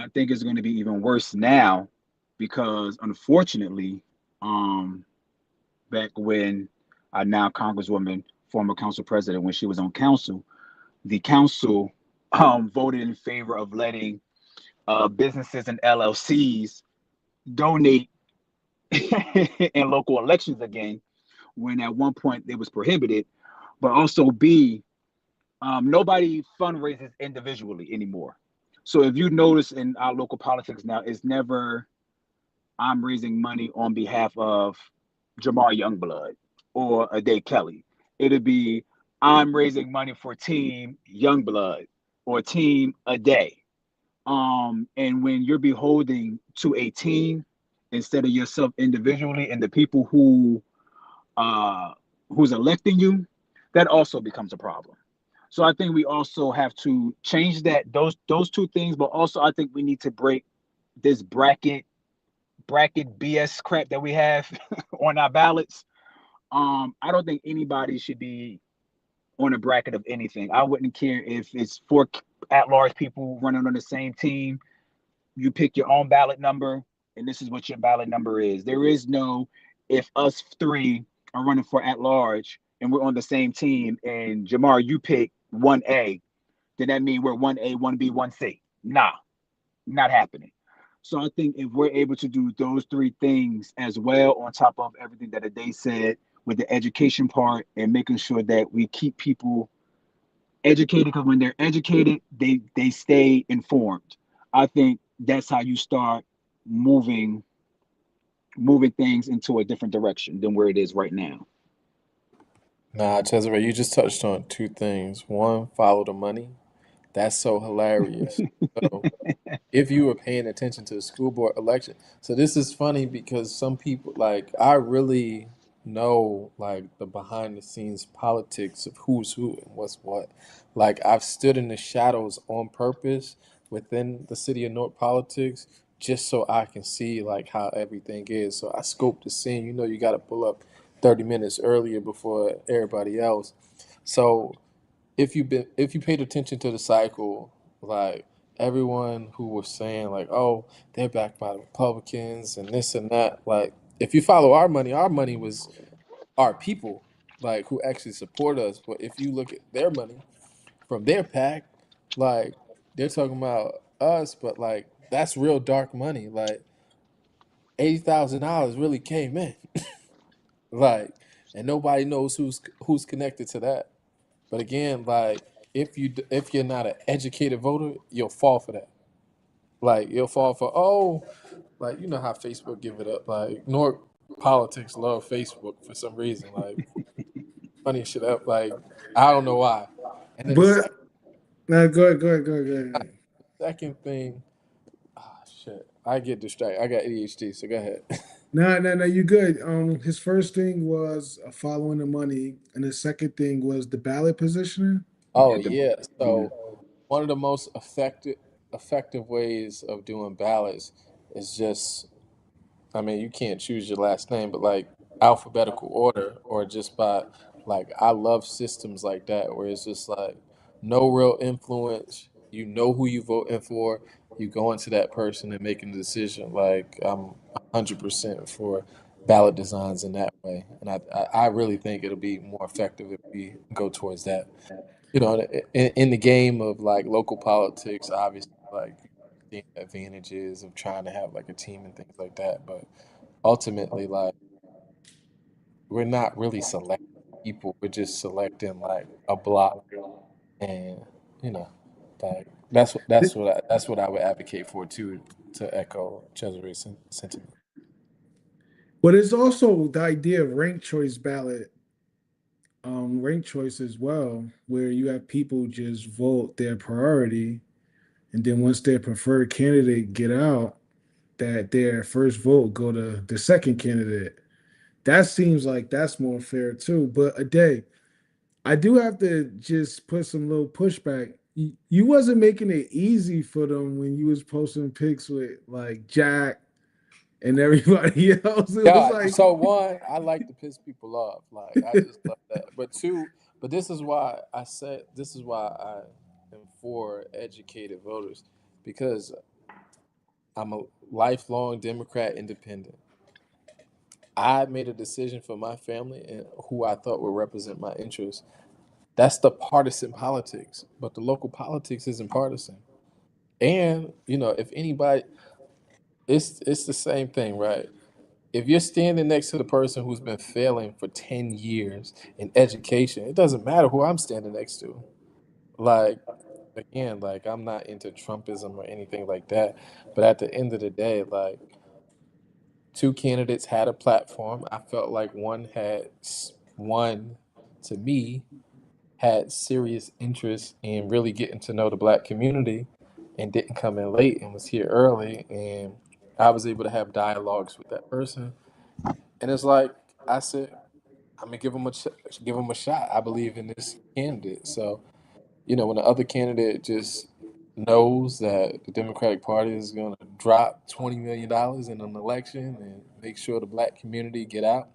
I think it's going to be even worse now because unfortunately, um, back when our now Congresswoman, former council president, when she was on council, the council voted in favor of letting businesses and LLCs donate in local elections again, when at one point it was prohibited, but also B, nobody fundraises individually anymore. So if you notice in our local politics now, it's never I'm raising money on behalf of Jamar Youngblood or Ade Kelly. It'd be I'm raising money for Team Youngblood or Team Ade. And when you're beholding to a team instead of yourself individually and the people uh who's electing you, that also becomes a problem. So I think we also have to change that those two things, but also I think we need to break this bracket bracket BS crap that we have on our ballots. I don't think anybody should be on a bracket of anything. I wouldn't care if it's four at-large people running on the same team. You pick your own ballot number, and this is what your ballot number is. There is no if us three are running for at-large and we're on the same team, and Jamar, you pick 1A, then that means we're 1A, 1B, 1C. Nah, not happening. So I think if we're able to do those three things as well, on top of everything that they said with the education part and making sure that we keep people educated, because when they're educated, they stay informed. I think that's how you start moving moving things into a different direction than where it is right now. Nah, Cesare, you just touched on two things. One, follow the money. That's so hilarious. So if you were paying attention to the school board election. So this is funny because some people like I really know like the behind the scenes politics of who's who and what's what. Like I've stood in the shadows on purpose within the city of Newark politics just so I can see like how everything is. So I scoped the scene. You know you gotta pull up 30 minutes earlier before everybody else. So if you paid attention to the cycle, like everyone who was saying like, oh, they're backed by the Republicans and this and that, like if you follow our money was our people, like who actually support us. But if you look at their money from their pack, like they're talking about us, but like that's real dark money. Like $80,000 really came in, like, and nobody knows who's connected to that. But again, like if you're not an educated voter, you'll fall for that. Like you'll fall for like you know how Facebook give it up. Like North politics love Facebook for some reason. Like funny shit up. Like I don't know why. And then But now go ahead. the second thing, shit, I get distracted. I got ADHD, so go ahead. No, you good. His first thing was following the money, and the second thing was the ballot positioning. Oh Yeah, yeah. yeah. So one of the most effective ways of doing ballots is just I mean, you can't choose your last name, but like alphabetical order or just by like I love systems like that where it's just like no real influence. You know who you voting for. You go into that person and making a decision. Like I'm 100% for ballot designs in that way, and I really think it'll be more effective if we go towards that. You know, in the game of like local politics, obviously, like the advantages of trying to have like a team and things like that, but ultimately like we're not really selecting people, we're just selecting like a block, and you know like that's what I would advocate for too, to echo Cesare's sentiment. But it's also the idea of ranked choice ballot, ranked choice as well, where you have people just vote their priority, and then once their preferred candidate get out, that their first vote go to the second candidate. That seems like that's more fair too. But a day, I do have to just put some little pushback. You wasn't making it easy for them when you was posting pics with like Jack and everybody else. It was Yeah, like, so one, I like to piss people off. Like I just love that. But two, but this is why I said this is why I am for educated voters because I'm a lifelong Democrat independent. I made a decision for my family and who I thought would represent my interests. That's the partisan politics, but the local politics isn't partisan. And you know, if anybody, it's the same thing, right? If you're standing next to the person who's been failing for 10 years in education, it doesn't matter who I'm standing next to. Like again, like I'm not into Trumpism or anything like that, but at the end of the day, like two candidates had a platform. I felt like one to me had serious interest in really getting to know the black community and didn't come in late and was here early and I was able to have dialogues with that person. And it's like I said, I'm gonna give him a shot. I believe in this candidate. So, you know, when the other candidate just knows that the Democratic Party is going to drop $20 million in an election and make sure the black community get out,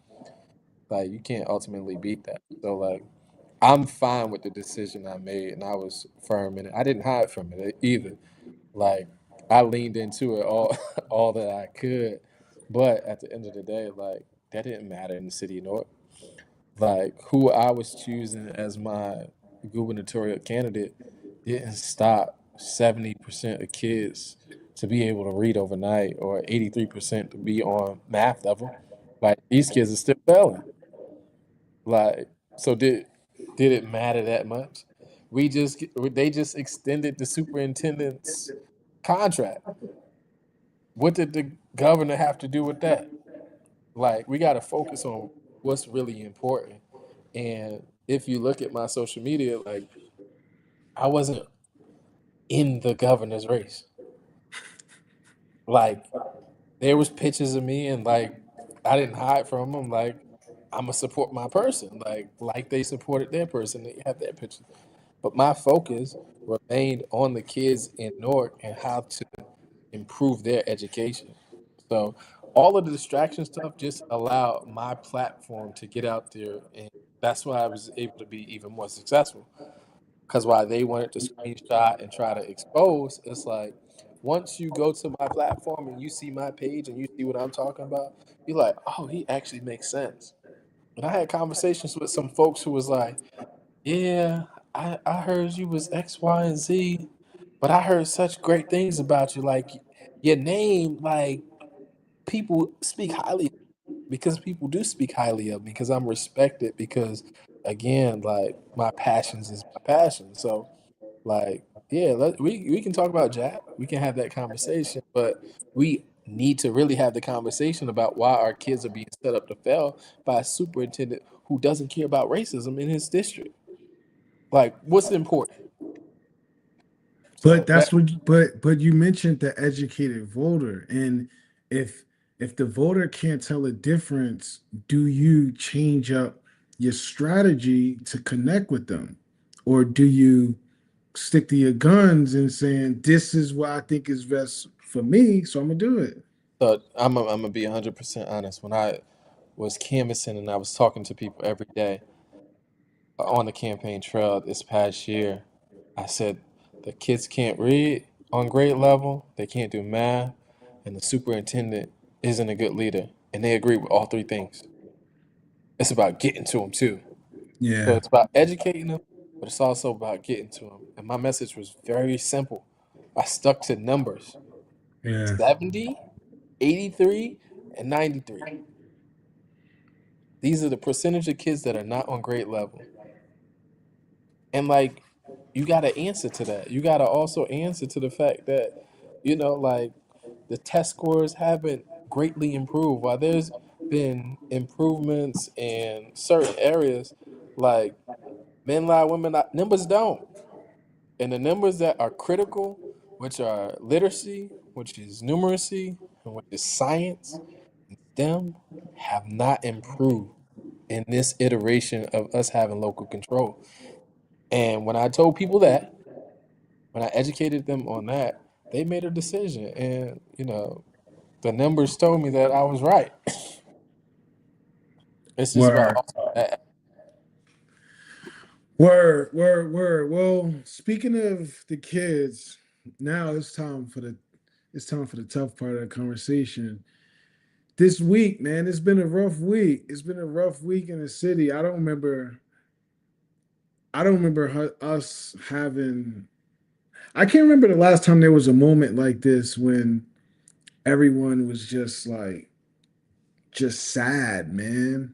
like you can't ultimately beat that. So like I'm fine with the decision I made, and I was firm in it. I didn't hide from it either. Like I leaned into it all all that I could, but at the end of the day, like that didn't matter in the city of Newark. Like who I was choosing as my gubernatorial candidate didn't stop 70% of kids to be able to read overnight or 83% to be on math level. Like these kids are still failing. Like so did it matter that much? They just extended the superintendent's contract. What did the governor have to do with that? Like we got to focus on what's really important. And if you look at my social media, like I wasn't in the governor's race. Like there was pictures of me, and like I didn't hide from them. Like I'm gonna support my person, like they supported their person. They had their picture, but my focus remained on the kids in Newark and how to improve their education. So all of the distraction stuff just allowed my platform to get out there, and that's why I was able to be even more successful. Because while they wanted to screenshot and try to expose, it's like once you go to my platform and you see my page and you see what I'm talking about, you're like, oh, he actually makes sense. And I had conversations with some folks who was like, yeah, I heard you was X, Y, and Z, but I heard such great things about you. Like your name, like people speak highly because people do speak highly of me because I'm respected because again, like my passions is my passion. So like, yeah, we can talk about Jack. We can have that conversation, but we need to really have the conversation about why our kids are being set up to fail by a superintendent who doesn't care about racism in his district. Like, what's important? But So that that's what but you mentioned the educated voter, and if if the voter can't tell a difference, do you change up your strategy to connect with them? Or do you stick to your guns and saying this is what I think is best for me, so I'm gonna do it? I'm gonna be 100% honest. When I was canvassing and I was talking to people every day on the campaign trail this past year, I said the kids can't read on grade level, they can't do math, and the superintendent isn't a good leader. And they agree with all three things. It's about getting to them too. So Yeah, it's about educating them, but it's also about getting to them. And my message was very simple. I stuck to numbers: yeah. 70, 83, and 93. These are the percentage of kids that are not on grade level. And like you got to answer to that. You got to also answer to the fact that like the test scores haven't greatly improved. While there's been improvements in certain areas, like men lie, women lie, numbers don't. And the numbers that are critical, which are literacy, which is numeracy, and which is science and STEM, have not improved in this iteration of us having local control. And when I told people that, when I educated them on that, they made a decision. And, the numbers told me that I was right. It's just about Word. also that. Word. Well, speaking of the kids, now it's time for the tough part of the conversation. This week, man, it's been a rough week. It's been a rough week in the city. I don't remember us having. I can't remember the last time there was a moment like this when everyone was just sad, man.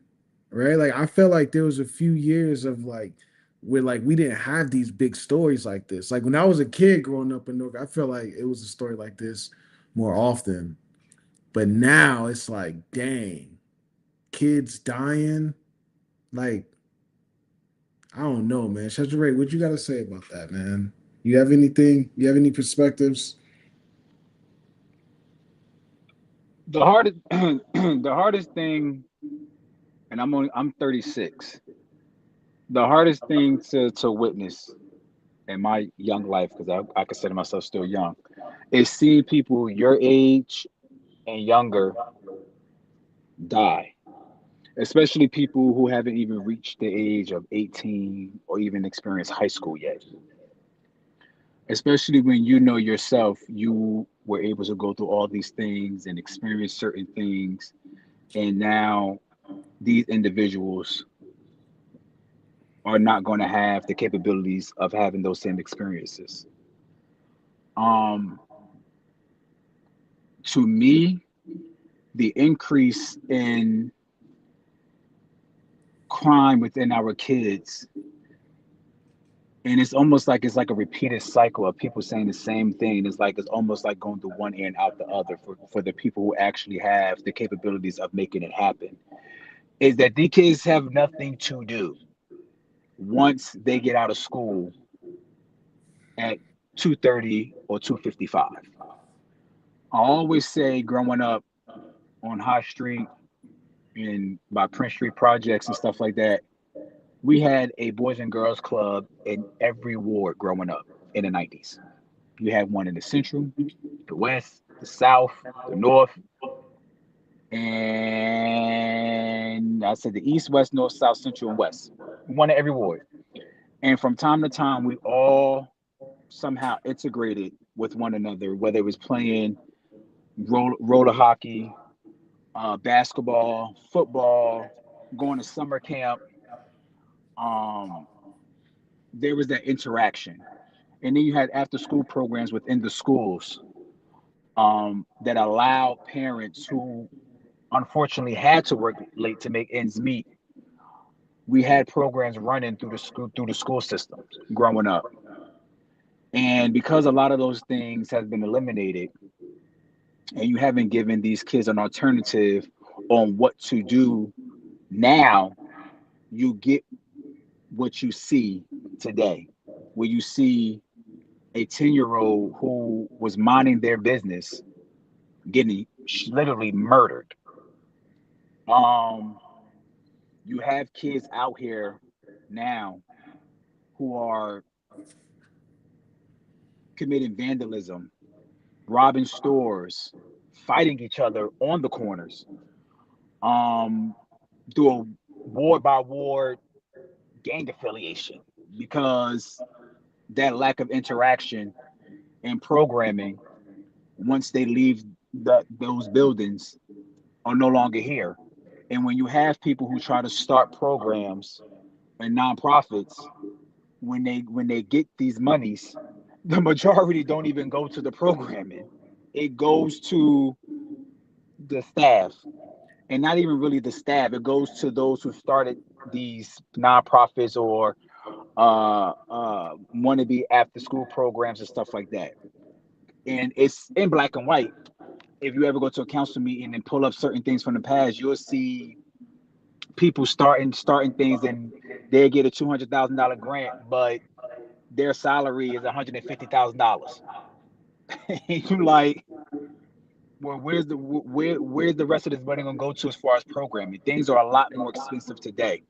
Right? Like I felt like there was a few years of like where like we didn't have these big stories like this. Like when I was a kid growing up in Newark, I felt like it was a story like this more often. But now it's like, dang, kids dying. Like, I don't know, man. Ray, what you got to say about that, man? You have anything? You have any perspectives? The hardest, the hardest thing, and I'm 36. The hardest thing to witness in my young life, because I consider myself still young, is seeing people your age and younger die, especially people who haven't even reached the age of 18 or even experienced high school yet. Especially when you know yourself, you were able to go through all these things and experience certain things, and now these individuals are not going to have the capabilities of having those same experiences. Um, to me, the increase in crime within our kids, and it's like a repeated cycle of people saying the same thing. It's almost like going through one ear and out the other for the people who actually have the capabilities of making it happen. Is that these kids have nothing to do once they get out of school at 2:30 or 2:55. I always say growing up on High Street and by Prince Street projects and stuff like that, we had a boys and girls club in every ward growing up in the 90s. You had one in the central, the west, the south, the north, and I said the east, west, north, south, central, and west. One in every ward. And from time to time, we all somehow integrated with one another, whether it was playing roller hockey, basketball, football, going to summer camp. Um, there was that interaction. And then you had after school programs within the schools that allowed parents who unfortunately had to work late to make ends meet. We had programs running through the school systems growing up. And because a lot of those things have been eliminated and you haven't given these kids an alternative on what to do now, you get what you see today, where you see a 10-year-old who was minding their business getting literally murdered. Um, you have kids out here now who are committing vandalism, robbing stores, fighting each other on the corners, um, do a ward by ward gang affiliation because that lack of interaction and programming once they leave those buildings are no longer here. And when you have people who try to start programs and nonprofits, when they get these monies, the majority don't even go to the programming. It goes to the staff, and not even really the staff. It goes to those who started these nonprofits or want to be after school programs and stuff like that. And it's in black and white. If you ever go to a council meeting and pull up certain things from the past, you'll see people starting things and they get a $200,000 grant, but their salary is $150,000. You like, well, where's the rest of this money gonna go to as far as programming? Things are a lot more expensive today,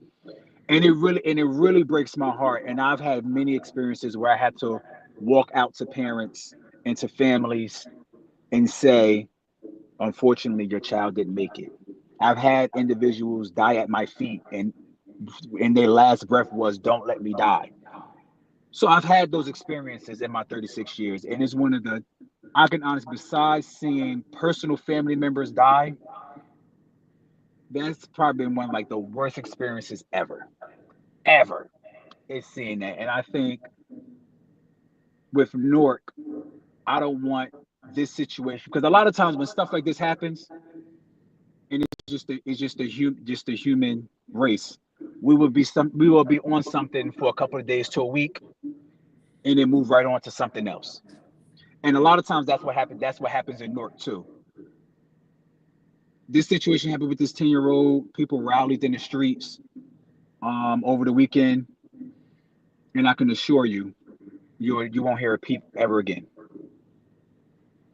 and it really breaks my heart. And I've had many experiences where I had to walk out to parents and to families and say, unfortunately, your child didn't make it. I've had individuals die at my feet, and their last breath was, "Don't let me die." So I've had those experiences in my 36 years, and it's one of the I can honestly, besides seeing personal family members die, that's probably been one of like the worst experiences ever, ever. Is seeing that, and I think with Newark, I don't want this situation because a lot of times when stuff like this happens, and it's just a human race. We will be on something for a couple of days to a week, and then move right on to something else. And a lot of times that's what happens. That's what happens in Newark too. This situation happened with this 10-year-old. People rallied in the streets over the weekend, and I can assure you, you won't hear a peep ever again.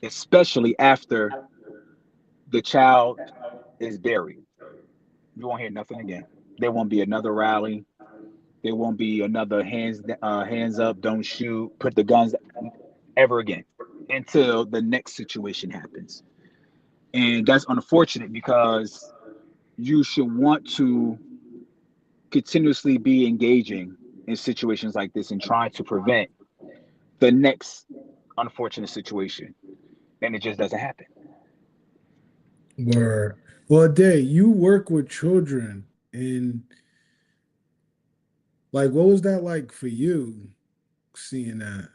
Especially after the child is buried, you won't hear nothing again. There won't be another rally. There won't be another hands up, don't shoot, put the guns ever again until the next situation happens. And that's unfortunate because you should want to continuously be engaging in situations like this and trying to prevent the next unfortunate situation. And it just doesn't happen. Word. Well, Day, you work with children, and like, what was that like for you seeing that?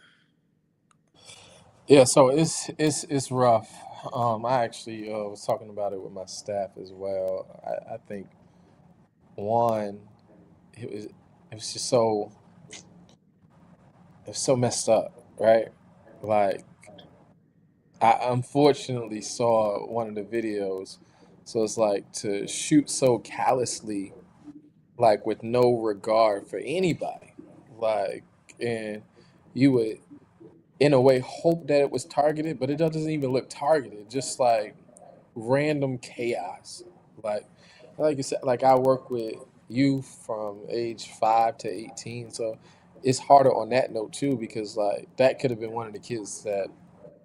Yeah, so it's rough. I actually was talking about it with my staff as well. I think one, it was just so messed up, right? Like I unfortunately saw one of the videos, so it's like to shoot so callously, like with no regard for anybody, like, and you would in a way hope that it was targeted, but it doesn't even look targeted. Just like random chaos. Like like you said, like I work with youth from age 5 to 18, so it's harder on that note too because like that could have been one of the kids that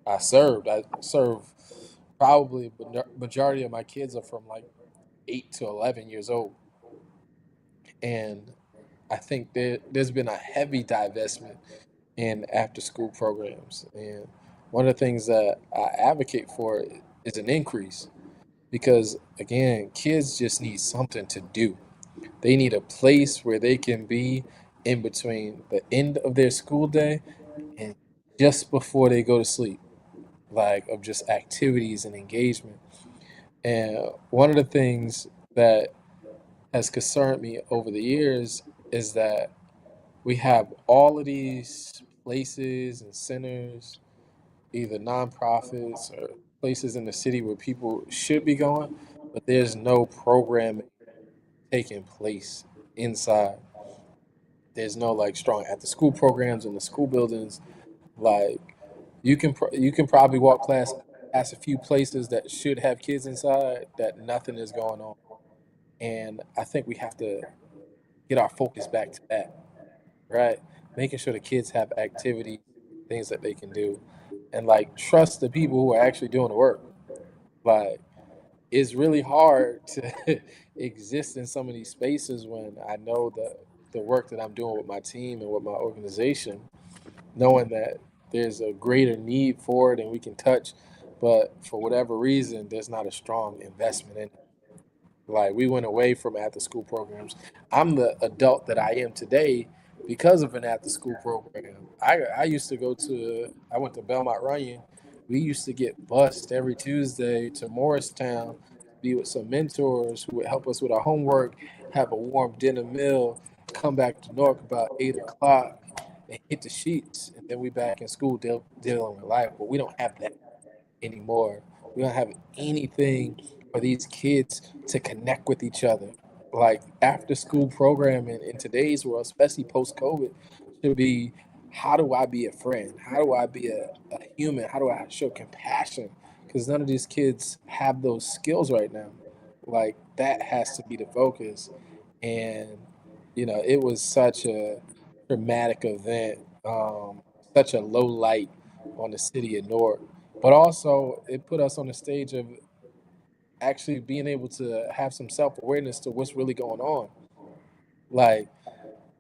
I served. I serve probably majority of my kids are from like 8 to 11 years old, and I think there's been a heavy divestment in after school programs, and one of the things that I advocate for is an increase because again, kids just need something to do. They need a place where they can be in between the end of their school day and just before they go to sleep, like of just activities and engagement. And one of the things that has concerned me over the years is that we have all of these places and centers, either nonprofits or places in the city where people should be going, but there's no programming taking place inside. There's no like strong after school programs in the school buildings. Like you can probably walk past a few places that should have kids inside that nothing is going on. And I think we have to get our focus back to that, right? Making sure the kids have activities, things that they can do, and like trust the people who are actually doing the work. Like it's really hard to exist in some of these spaces when I know the work that I'm doing with my team and with my organization, knowing that there's a greater need for it and we can touch, but for whatever reason, there's not a strong investment in it. Like we went away from after school programs. I'm the adult that I am today because of an after school program. I used to go to I went to Belmont Runyon. We used to get bused every Tuesday to Morristown to be with some mentors who would help us with our homework, have a warm dinner meal, come back to Newark about 8 o'clock and hit the sheets, and then we back in school dealing with life. But we don't have that anymore. We don't have anything for these kids to connect with each other. Like after school programming in today's world, especially post COVID, should be how do I be a friend? How do I be a human? How do I show compassion? Because none of these kids have those skills right now. Like that has to be the focus. And, it was such a traumatic event, such a low light on the city of Newark, but also it put us on the stage of actually being able to have some self-awareness to what's really going on. Like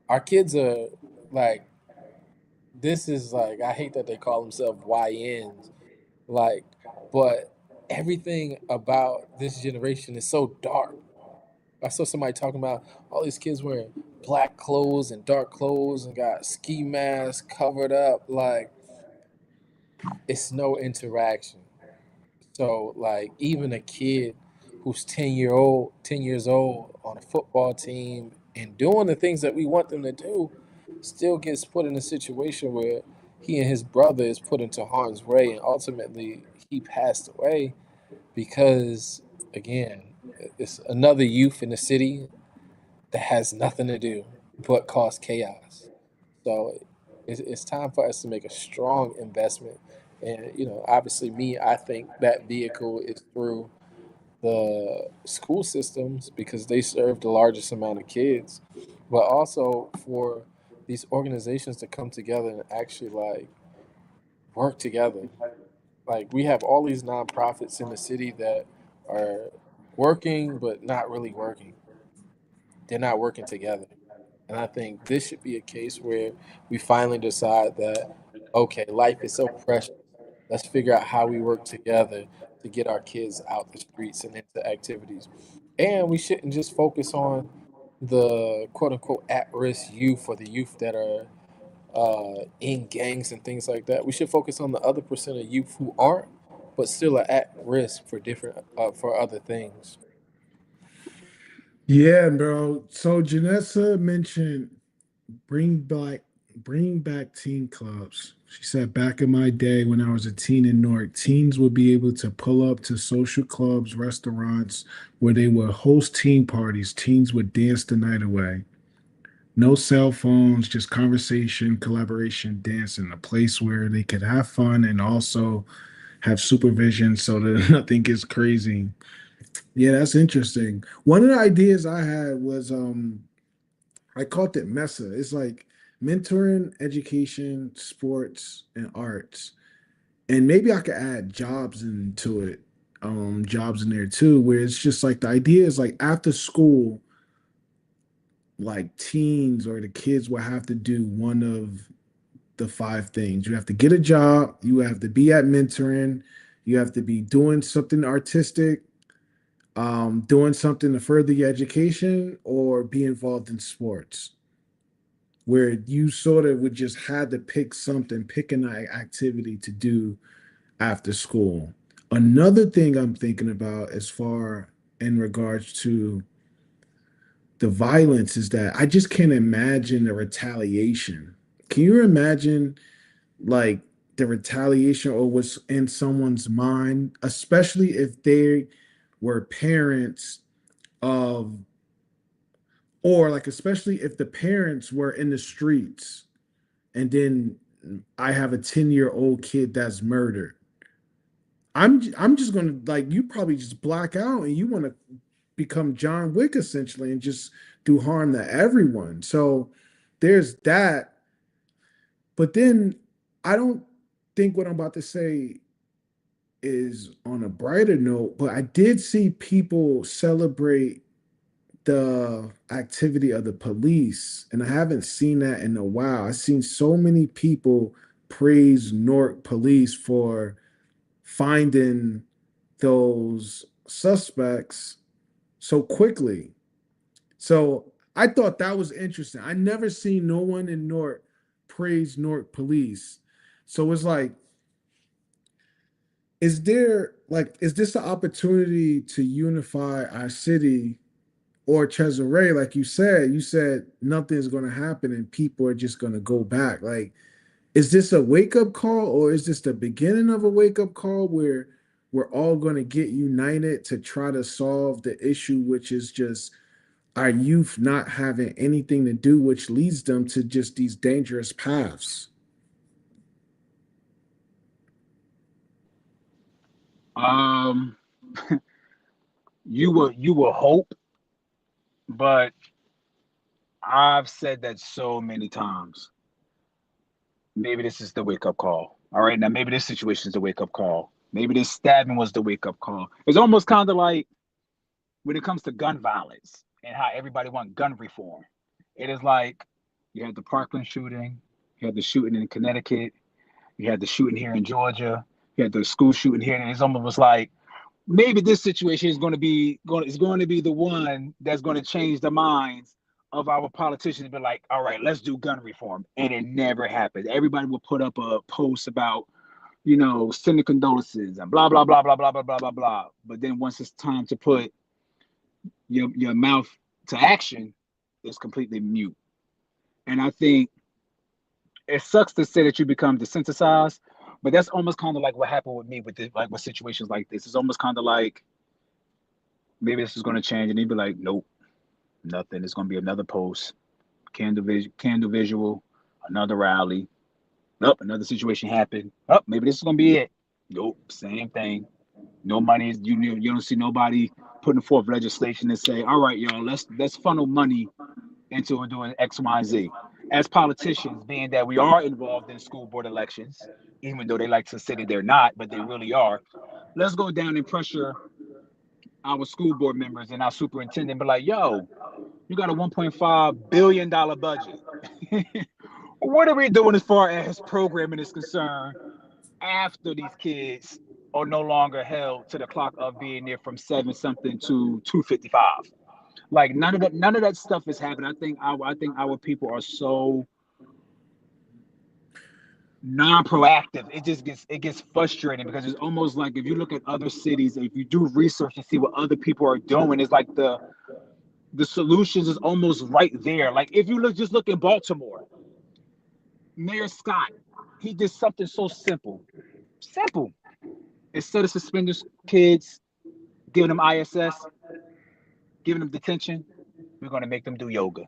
our kids are like this is like I hate that they call themselves YNs, like, but everything about this generation is so dark. I saw somebody talking about all these kids wearing black clothes and dark clothes and got ski masks covered up, like it's no interaction. So like even a kid who's 10 years old on a football team and doing the things that we want them to do still gets put in a situation where he and his brother is put into harm's way and ultimately he passed away because again it's another youth in the city that has nothing to do but cause chaos. So it's time for us to make a strong investment. And, obviously, I think that vehicle is through the school systems because they serve the largest amount of kids. but also for these organizations to come together and actually like work together. Like we have all these nonprofits in the city that are working but not really working. They're not working together. And I think this should be a case where we finally decide that, okay, life is so precious. Let's figure out how we work together to get our kids out the streets and into activities. And we shouldn't just focus on the quote unquote at risk youth or the youth that are in gangs and things like that. We should focus on the other percent of youth who aren't, but still are at risk for different for other things. Yeah, bro. So Janessa mentioned bring back bring back teen clubs. She said back in my day when I was a teen in Newark, teens would be able to pull up to social clubs, restaurants where they would host teen parties. Teens would dance the night away. No cell phones, just conversation, collaboration, dancing, a place where they could have fun and also have supervision so that nothing gets crazy. Yeah, that's interesting. One of the ideas I had was I called it MESA. It's like mentoring, education, sports, and arts. And maybe I could add jobs into it, jobs in there too, where it's just like the idea is like after school, like teens or the kids will have to do one of the five things. You have to get a job, you have to be at mentoring, you have to be doing something artistic, doing something to further your education, or be involved in sports, where you sort of would just had to pick something, pick an activity to do after school. Another thing I'm thinking about as far in regards to the violence is that I just can't imagine the retaliation. Can you imagine like the retaliation or what's in someone's mind, especially if they were parents of, or like, especially if the parents were in the streets and then I have a 10-year-old kid that's murdered. I'm just gonna like you probably just black out and you want to become John Wick essentially and just do harm to everyone. So there's that. But then I don't think what I'm about to say is on a brighter note, but I did see people celebrate the activity of the police, and I haven't seen that in a while. I've seen so many people praise Newark police for finding those suspects so quickly. So I thought that was interesting. I never seen no one in Newark praise Newark police. So it's like, is this an opportunity to unify our city or Cesare, like you said nothing's going to happen and people are just going to go back. Like, is this a wake up call or is this the beginning of a wake up call where we're all going to get united to try to solve the issue, which is just our youth not having anything to do, which leads them to just these dangerous paths? Um, you will hope, but I've said that so many times. Maybe this is the wake up call. All right, now maybe this situation is the wake up call. Maybe this stabbing was the wake up call. It's almost kind of like when it comes to gun violence and how everybody wants gun reform. It is like you had the Parkland shooting, you had the shooting in Connecticut, you had the shooting here in Georgia, you had the school shooting here, and it's almost like maybe this situation is going to be the one that's going to change the minds of our politicians. Be like, all right, let's do gun reform, and it never happens. Everybody will put up a post about sending condolences and blah blah blah blah blah blah blah blah blah. But then once it's time to put your mouth to action, it's completely mute. And I think it sucks to say that you become desensitized, but that's almost kind of like what happened with me with this, like with situations like this. It's almost kind of like maybe this is going to change, and he'd be like, nope, nothing. It's going to be another post, candle visual, another rally. Nope, another situation happened. Oh, maybe this is going to be it. Nope, same thing. No money. You don't see nobody putting forth legislation and say, all right, y'all, let's funnel money into doing X, Y, and Z. As politicians, being that we are involved in school board elections, even though they like to say that they're not, but they really are, let's go down and pressure our school board members and our superintendent, be like, yo, you got a $1.5 billion budget. What are we doing as far as programming is concerned after these kids are no longer held to the clock of being there from 7 something to 2:55? Like none of that stuff is happening. I think our people are so non-proactive. It gets frustrating because it's almost like if you look at other cities, if you do research and see what other people are doing, it's like the solutions is almost right there. Like if you look in Baltimore, Mayor Scott, he did something so simple. Simple. Instead of suspending kids, giving them ISS, giving them detention, we're gonna make them do yoga.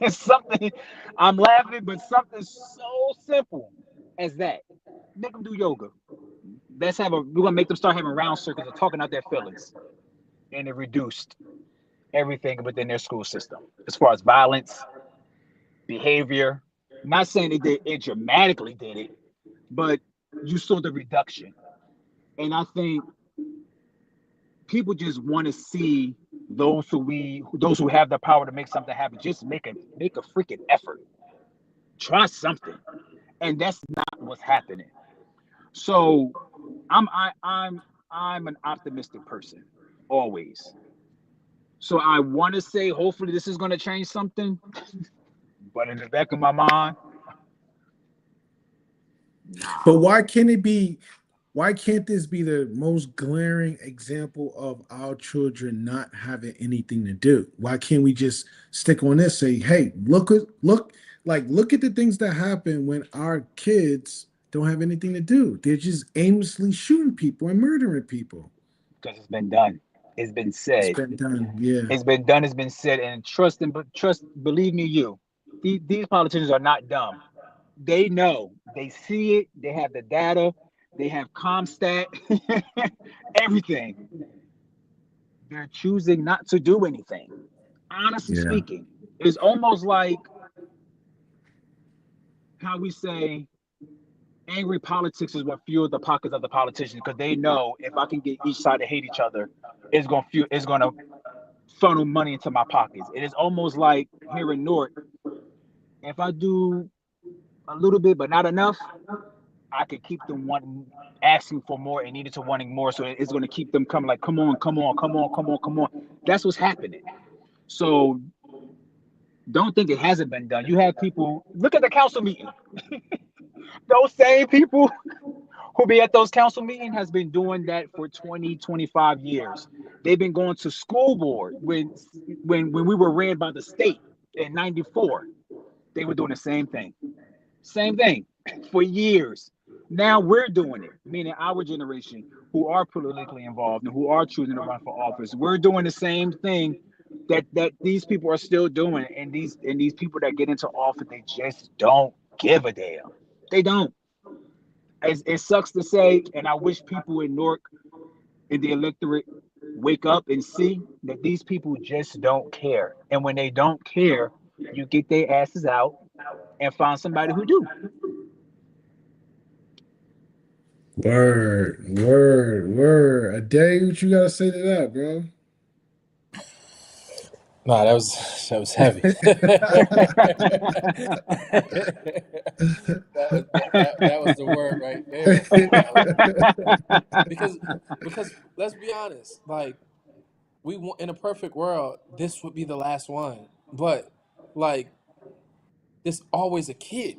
Something I'm laughing, but something so simple as that. Make them do yoga. We're gonna make them start having round circles and talking out their feelings. And it reduced everything within their school system. As far as violence, behavior. Not saying it dramatically did it, but you saw the reduction. And I think people just want to see those who have the power to make something happen. Just make a freaking effort. Try something. And that's not what's happening. So I'm an optimistic person, always. So I want to say hopefully this is going to change something, but in the back of my mind, But nah. why can't this be the most glaring example of our children not having anything to do? Why can't we just stick on this, say, hey, look at the things that happen when our kids don't have anything to do. They're just aimlessly shooting people and murdering people. Because it's been done. It's been It's said. been done. Yeah. It's been done. It's been said. And trust. Believe me, these politicians are not dumb. They know. They see it. They have the data. They have Comstat. Everything. They're choosing not to do anything. Honestly Yeah. speaking, it's almost like how we say angry politics is what fuels the pockets of the politicians because they know if I can get each side to hate each other, it's gonna funnel money into my pockets. It is almost like here in Newark, if I do a little bit but not enough, I could keep them wanting, asking for more and needing to wanting more. So it's going to keep them coming like, come on, come on, come on, come on, come on. That's what's happening. So don't think it hasn't been done. You have people look at the council meeting. Those same people who be at those council meetings has been doing that for 20, 25 years. They've been going to school board when we were ran by the state in 94. They were doing the same thing. Same thing for years. Now we're doing it, meaning our generation who are politically involved and who are choosing to run for office. We're doing the same thing that these people are still doing, and these people that get into office, they just don't give a damn. They don't. It sucks to say, and I wish people in Newark in the electorate wake up and see that these people just don't care. And when they don't care, you get their asses out and find somebody who do. Word, word, word. A day, what you gotta say to that, bro? Nah, that was heavy. That was the word right there. Because because let's be honest, like we want in a perfect world, this would be the last one. But like there's always a kid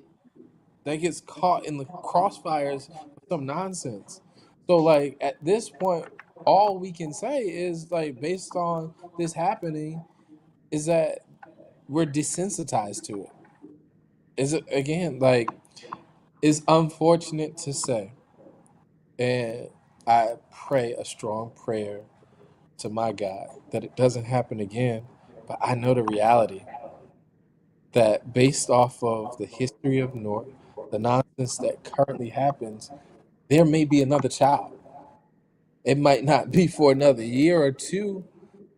that gets caught in the crossfires of some nonsense. So like at this point, all we can say is like based on this happening is that we're desensitized to it. Is it again like it's unfortunate to say, and I pray a strong prayer to my God that it doesn't happen again. But I know the reality that based off of the history of North, the nonsense that currently happens, there may be another child. It might not be for another year or two,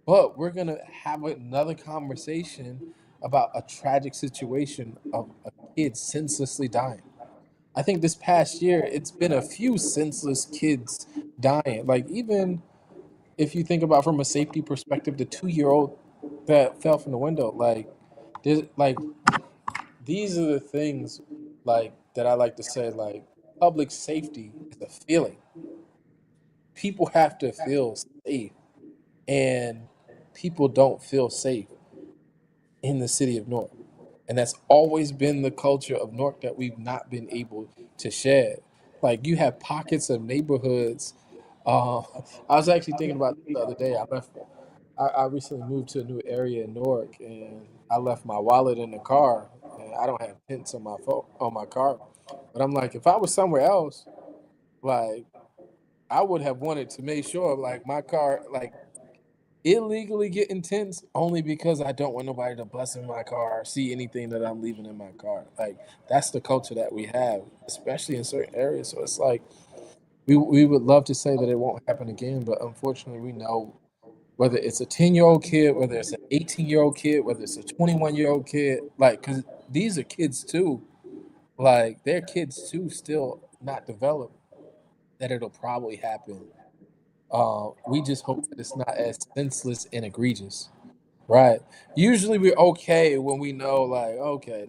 But we're gonna have another conversation about a tragic situation of a kid senselessly dying. I think this past year it's been a few senseless kids dying. Like even if you think about from a safety perspective, the 2 year old that fell from the window, like there's like these are the things like that I like to say like public safety is a feeling. People have to feel safe and people don't feel safe in the city of Newark. And that's always been the culture of Newark that we've not been able to shed. Like you have pockets of neighborhoods. Uh, I was actually thinking about this the other day. I recently moved to a new area in Newark, and I left my wallet in the car, and I don't have tents on on my car. But I'm like, if I was somewhere else, like I would have wanted to make sure, like my car, like illegally get intense only because I don't want nobody to bust in my car or see anything that I'm leaving in my car. Like that's the culture that we have, especially in certain areas. So it's like we would love to say that it won't happen again, but unfortunately we know whether it's a 10-year-old kid, whether it's an 18-year-old kid, whether it's a 21-year-old kid, like because these are kids too. Like they're kids too, still not developed. That it'll probably happen. We just hope that it's not as senseless and egregious. Right. Usually we're okay when we know like, okay,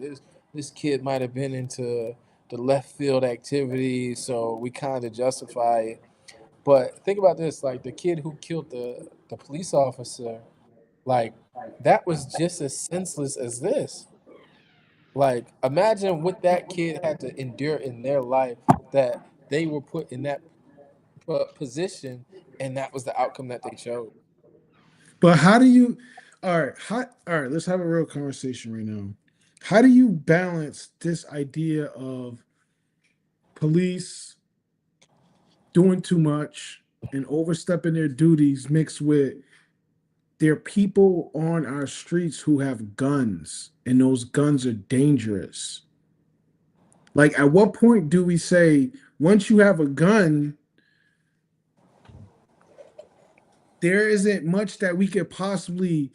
this kid might have been into the left field activity, so we kind of justify it. But think about this, like the kid who killed the police officer, like that was just as senseless as this. Like imagine what that kid had to endure in their life that they were put in that position and that was the outcome that they chose. But how do you all right, let's have a real conversation right now. How do you balance this idea of police doing too much and overstepping their duties mixed with there are people on our streets who have guns and those guns are dangerous? Like at what point do we say once you have a gun, there isn't much that we could possibly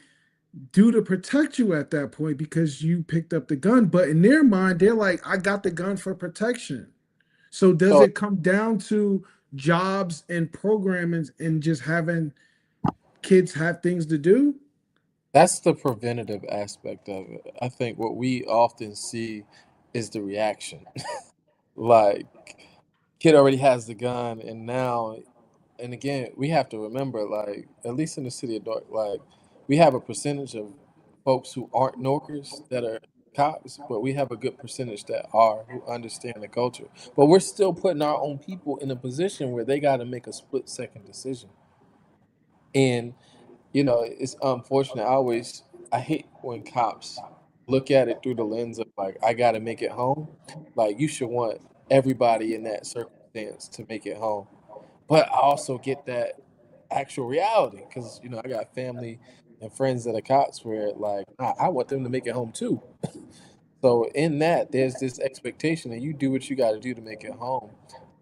do to protect you at that point because you picked up the gun? But in their mind, they're like, I got the gun for protection. So does So it come down to jobs and programming and just having kids have things to do? that's the preventative aspect of it. I think what we often see is the reaction. Like, kid already has the gun, and now, and again, we have to remember, like, at least in the city of Newark, like, we have a percentage of folks who aren't Norkers that are cops, but we have a good percentage that are who understand the culture. But we're still putting our own people in a position where they got to make a split second decision. And it's unfortunate. I hate when cops look at it through the lens of like, I got to make it home. Like, you should want everybody in that circumstance to make it home. But I also get that actual reality because, I got family and friends that are cops where, like, I want them to make it home too. So, in that, there's this expectation that you do what you got to do to make it home.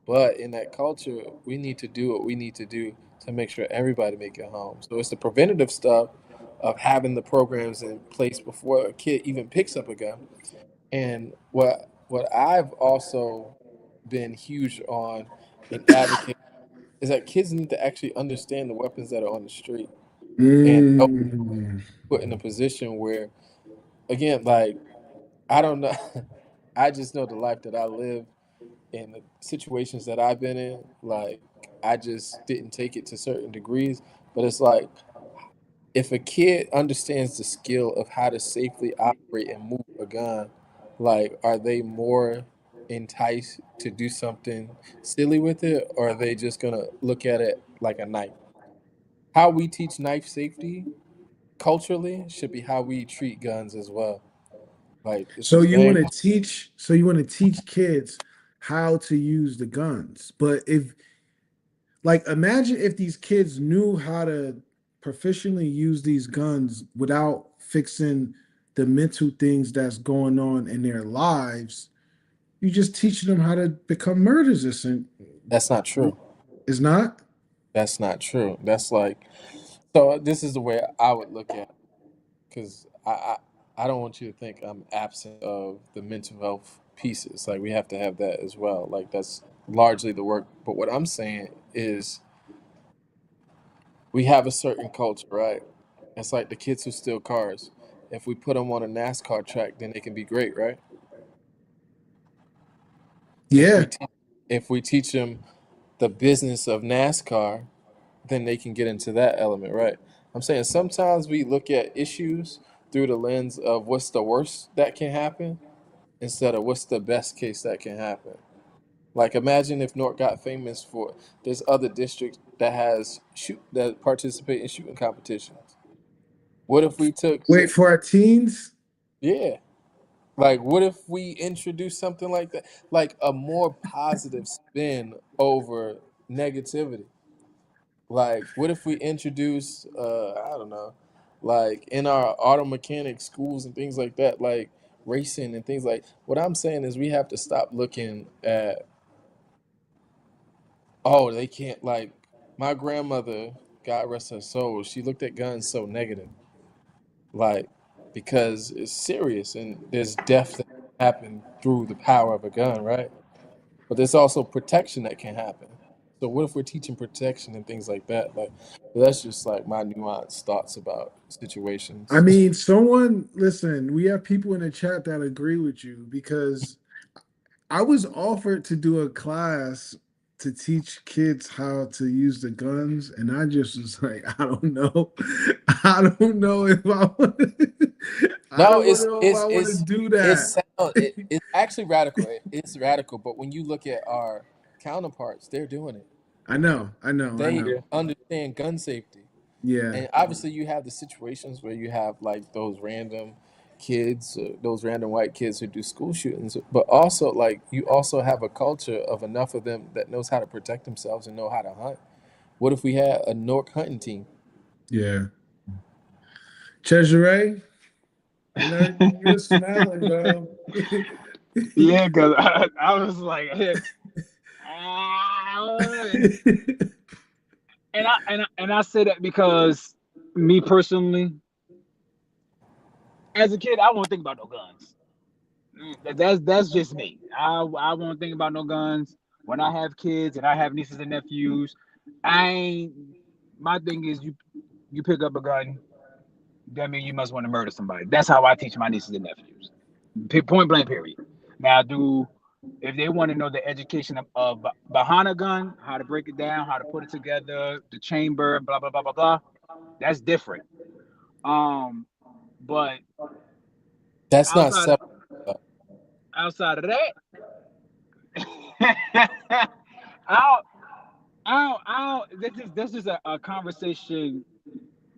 But in that culture, we need to do what we need to do to make sure everybody make it home. So it's the preventative stuff of having the programs in place before a kid even picks up a gun. And what I've also been huge on and advocate is that kids need to actually understand the weapons that are on the street and don't Mm. put in a position where, again, like I don't know, I just know the life that I live and the situations that I've been in, like I just didn't take it to certain degrees. But it's like if a kid understands the skill of how to safely operate and move a gun, like are they more enticed to do something silly with it, or are they just gonna look at it like a knife? How we teach knife safety culturally should be how we treat guns as well. Like it's the same. So you want to teach kids how to use the guns. But if like imagine if these kids knew how to proficiently use these guns without fixing the mental things that's going on in their lives, you just teaching them how to become murderers. And That's not true. it's not. That's not true. That's like So this is the way I would look at it, because I don't want you to think I'm absent of the mental health pieces. Like we have to have that as well. Like that's largely the work. But what I'm saying is we have a certain culture, right? It's like the kids who steal cars. If we put them on a NASCAR track, then they can be great, right? If Yeah. we te- if we teach them the business of NASCAR, then they can get into that element, right? I'm saying sometimes we look at issues through the lens of what's the worst that can happen instead of what's the best case that can happen. Like imagine if Newark got famous for there's other districts that has shoot that participate in shooting competitions. What if we took Wait for our teens. yeah, like what if we introduced something like that, like a more positive spin over negativity? Like, what if we introduce, I don't know, like in our auto mechanic schools and things like that, like racing and things like. What I'm saying is we have to stop looking at, oh, they can't like. My grandmother, God rest her soul, she looked at guns so negative, like because it's serious and there's death that can happen through the power of a gun, right? But there's also protection that can happen. So what if we're teaching protection and things like that? Like that's just like my nuanced thoughts about I situations. mean, someone listen, we have people in the chat that agree with you because I was offered to do a class to teach kids how to use the guns, and I just was like, I don't know. I don't know if I want to, I No, don't know if I want to do that. it's actually radical. It's radical, but when you look at our counterparts, they're doing it. I know, I know, I They know. Yeah. understand gun safety. Yeah, And obviously, you have the situations where you have like those random kids, those random white kids who do school shootings, but also like you also have a culture of enough of them that knows how to protect themselves and know how to hunt. What if we had a Newark hunting team? yeah. Cesare, I know you're smiling, bro. Yeah, because I was like, "Ah," and I say that because me personally, as a kid, I won't think about no guns. That's just me. I won't think about no guns. When I have kids and I have nieces and nephews, I ain't. My thing is you pick up a gun, that means you must want to murder somebody. That's how I teach my nieces and nephews. Point blank, period. Now, do if they want to know the education of behind a gun, how to break it down, how to put it together, the chamber, blah blah blah blah blah, that's different. Um, but That's not outside separate. outside of that, I don't, I don't. This is a conversation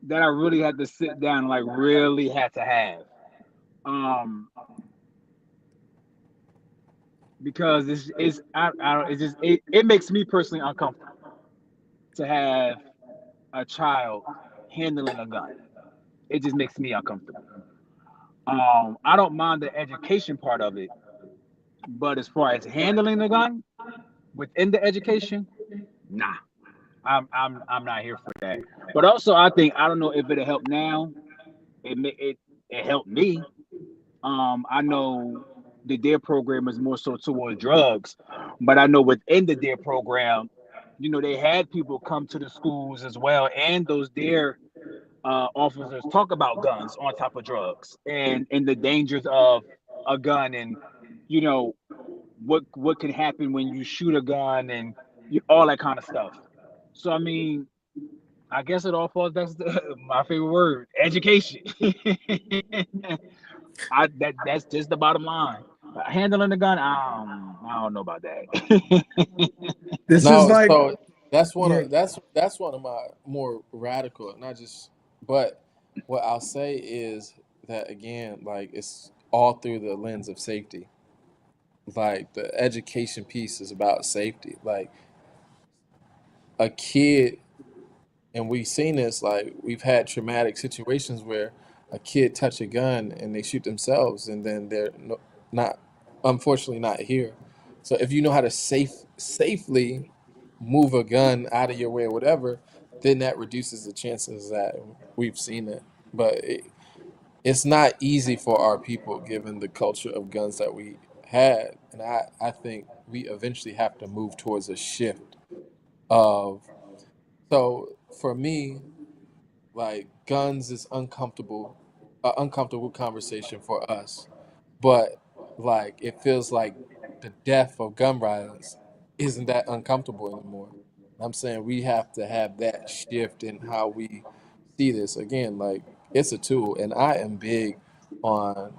that I really had to sit down and like really had to have. Um, because it's I don't it's just it makes me personally uncomfortable to have a child handling a gun. It just makes me uncomfortable. I don't mind the education part of it, but as far as handling the gun within the education, nah. I'm not here for that. But also I think I don't know if it'll help now. It helped me. I know the DARE program is more so towards drugs, but I know within the DARE program, they had people come to the schools as well, and those DARE officers talk about guns on top of drugs and the dangers of a gun, and you know what can happen when you shoot a gun, and all that kind of stuff. So I mean, I guess it all falls back to my favorite word, education. That's just the bottom line. Handling the gun, I don't know about that. This is No, like, so that's one yeah, of that's one of my more radical, not just. But what I'll say is that again, like it's all through the lens of safety. Like the education piece is about safety. Like a kid, and we've seen this. Like we've had traumatic situations where a kid touch a gun and they shoot themselves, and then they're not, unfortunately, not here. So if you know how to safely move a gun out of your way or whatever, then that reduces the chances that we've seen it. But it's not easy for our people given the culture of guns that we had. And I think we eventually have to move towards a shift of, so for me, like guns is uncomfortable conversation for us, but like it feels like the death of gun violence isn't that uncomfortable anymore. I'm saying we have to have that shift in how we see this again. Like it's a tool, and I am big on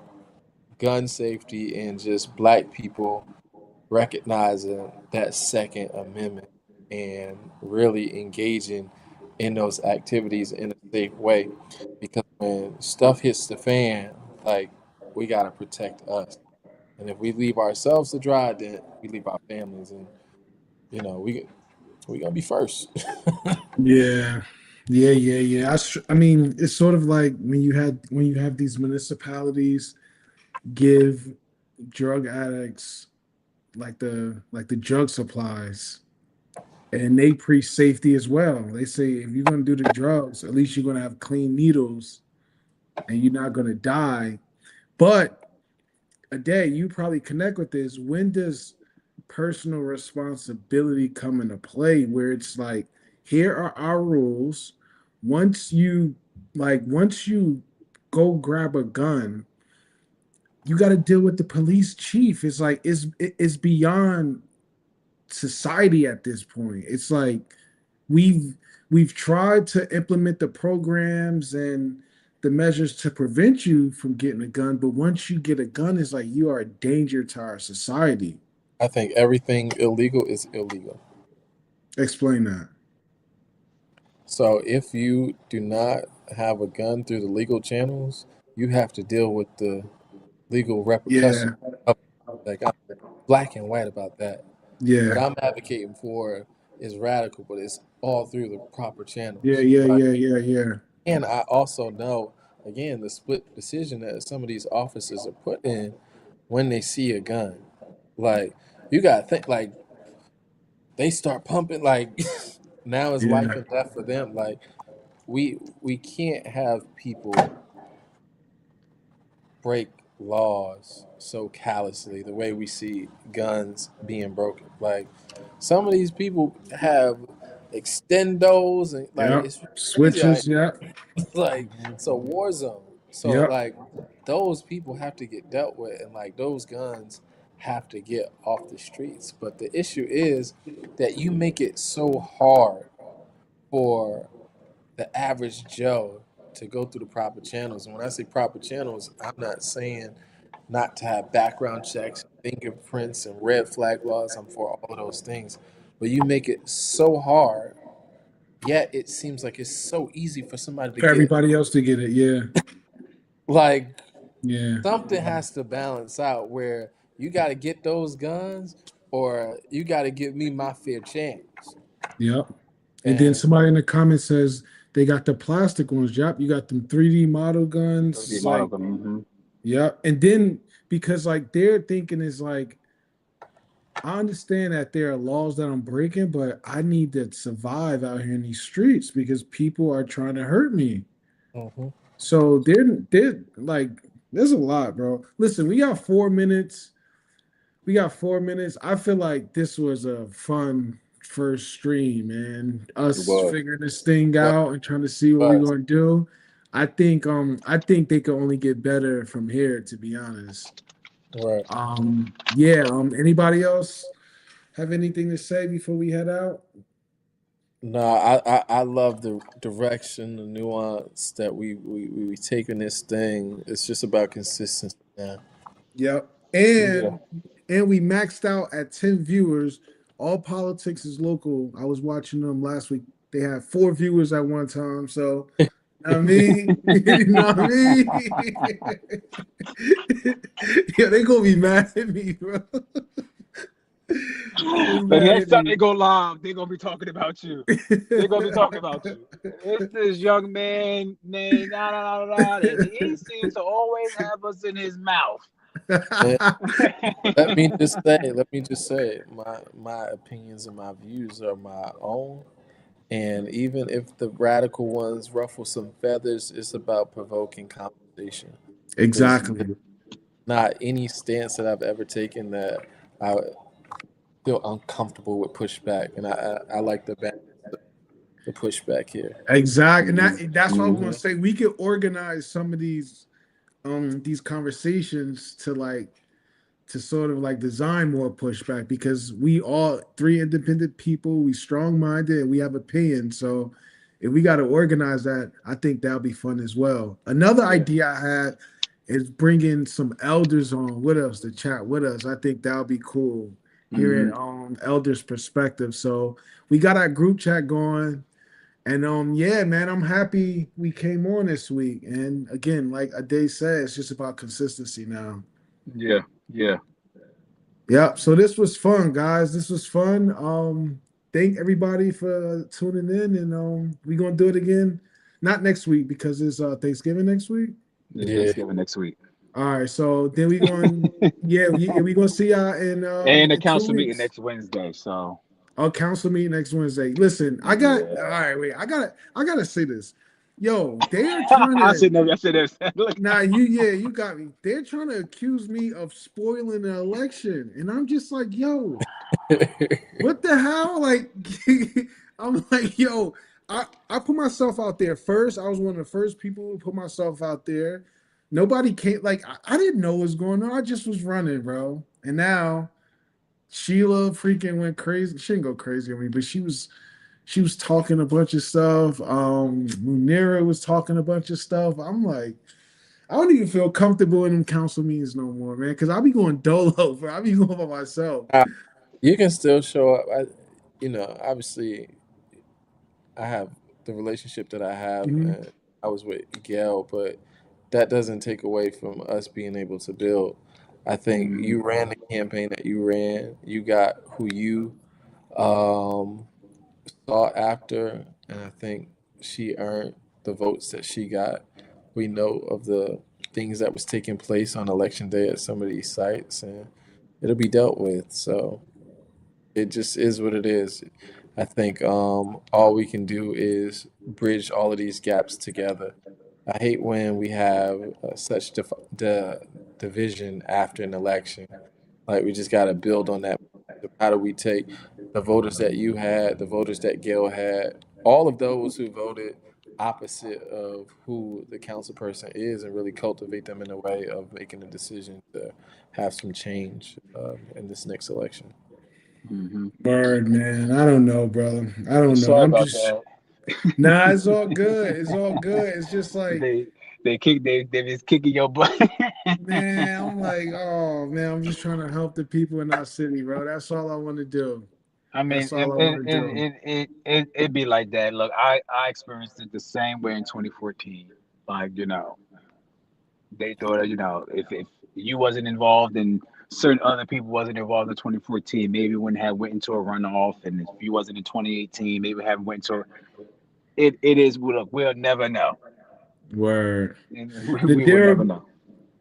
gun safety and just black people recognizing that Second Amendment and really engaging in those activities in a safe way. Because when stuff hits the fan, like we gotta protect us. And if we leave ourselves to dry, then we leave our families, and you know we gonna be first. Yeah. Yeah. I mean, it's sort of like when you have these municipalities give drug addicts like the drug supplies, and they preach safety as well. They say if you're gonna do the drugs, at least you're gonna have clean needles and you're not gonna die. But a day you probably connect with this. When does personal responsibility come into play? Where it's like, here are our rules. Once you once you go grab a gun, you got to deal with the police chief. It's like it's beyond society at this point. It's like we've we've tried to implement the programs and the measures to prevent you from getting a gun, but once you get a gun, it's like you are a danger to our society. I think everything illegal is illegal. Explain that. So if you do not have a gun through the legal channels, you have to deal with the legal repercussions Yeah, of like I'm black and white about that. What yeah, I'm advocating for is radical, but it's all through the proper yeah, channels. yeah, But yeah, yeah, yeah, and I also know again the split decision that some of these officers are put in when they see a gun. Like you gotta think like they start pumping like now it's life yeah. and death for them. Like we can't have people break laws so callously the way we see guns being broken. Like some of these people have extendos and like Yep. it's crazy. Switches, yep. Like Mhm. so war zone. So Yep. like those people have to get dealt with, and like those guns have to get off the streets. But the issue is that you make it so hard for the average Joe to go through the proper channels. And when I say proper channels, I'm not saying not to have background checks, fingerprints, and red flag laws. I'm for all of those things. But you make it so hard, yet it seems like it's so easy for somebody to For get. everybody else to get it, yeah, Like yeah, something has to balance out where you got to get those guns or you got to give me my fair chance. yep. And then And somebody in the comments says they got the plastic ones. Yep, you got them 3D model guns. Pretty It's model like, gun. Hmm. yep. And then because like their thinking is like, I understand that there are laws that I'm breaking, but I need to survive out here in these streets because people are trying to hurt me. mhm. So they're like, there's a lot, bro. Listen, we got 4 minutes. We got 4 minutes. I feel like this was a fun first stream, man. It Us was. figuring this thing But, out and trying to see what we're but gonna do. I think they can only get better from here, to be honest. right. Yeah, anybody else have anything to say before we head out? No, I love the direction, the nuance that we taking this thing. It's just about consistency now. Yep. Yeah. And we maxed out at 10 viewers. All politics is local. I was watching them last week. They had 4 viewers at one time. So I mean, you know what I mean? Yeah, they gonna be mad at me, bro. They The mad next at time they me. go live, they're gonna be talking about you. They're gonna be talking about you. It's this young man named da da da da, and he seems to always have us in his mouth. And let me just say, my opinions and my views are my own, And even if the radical ones ruffle some feathers, it's about provoking conversation. There's Exactly. not any stance that I've ever taken that I feel uncomfortable with pushback, and I like the pushback here. Exactly. And Mhm. that's what I was gonna Mhm. say. We could organize some of these conversations to sort of like design more pushback because we all three independent people, we strong-minded and we have opinions. So if we got to organize that, I think that'll be fun as well. Another Yeah. idea I had is bringing some elders on with us to chat with us. I think that'll be cool hearing Mhm. elders perspective. So we got our group chat going. And yeah, man, I'm happy we came on this week. And again, like Ade said, it's just about consistency now. Yeah. Yeah. Yeah, so this was fun, guys. This was fun. Thank everybody for tuning in, and we're gonna do it again. Not next week because it's Thanksgiving next week. It's Yeah, Thanksgiving next week. All right, so then we going, yeah, we gonna see y'all And the in two council meeting weeks. next Wednesday. So Our council meeting next Wednesday. Listen, I got yeah. all right. Wait, I gotta say this. Yo, they are trying I to. should never. I should have said. Look. Nah, you got me. They're trying to accuse me of spoiling the election, and I'm just like, yo. What the hell? Like, I'm like, yo, I put myself out there first. I was one of the first people to put myself out there. Nobody came, like, I didn't know what was going on. I just was running, bro. And now Sheila freaking went crazy. She didn't go crazy on me, but she was talking a bunch of stuff. Munira was talking a bunch of stuff. I'm like, I don't even feel comfortable in them council meetings no more, man. Cause I'll be going dolo, bro. I'll be going by myself. Uh, you can still show up. Obviously, I have the relationship that I have, Mhm. and I was with Gail, but that doesn't take away from us being able to build. I think Mhm. you ran the campaign that you ran. You got who you um, sought after, and I think she earned the votes that she got. We know of the things that was taking place on election day at some of these sites, and it'll be dealt with. So it just is what it is. I think all we can do is bridge all of these gaps together. I hate when we have such division after an election. Like we just got to build on that. How do we take the voters that you had, the voters that Gail had, all of those who voted opposite of who the council person is, and really cultivate them in a way of making a decision to have some change in this next election. Mhm. Word, man. I don't know, brother. I don't know. Sorry I'm about just that. nah, it's all good. It's all good. It's just like, They they just kicking your butt. man, I'm like, oh man, I'm just trying to help the people in our city, bro. That's all I want to do. I mean, That's all I want to do. it be like that. Look, I experienced it the same way in 2014. Like they thought if you wasn't involved and certain other people wasn't involved in 2014, maybe wouldn't have went into a runoff, and if you wasn't in 2018, maybe haven't went to. It is. Look, we'll never know. Word. The We will never Dara know.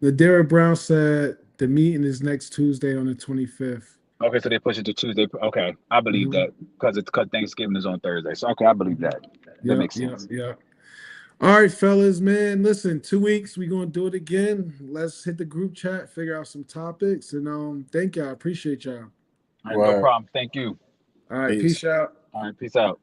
the Dara Brown said the meeting is next Tuesday on the 25th. Okay, so they push it to Tuesday. Okay, I believe Mm-hmm. that because Thanksgiving is on Thursday. So okay, I believe that. That Yep, makes yep, sense. yep. All right, fellas, man. Listen, 2 weeks, we're gonna do it again. Let's hit the group chat, figure out some topics, and thank y'all. Appreciate y'all. All right, no Word. problem. Thank you. All right, Peace. peace out. All right, peace out.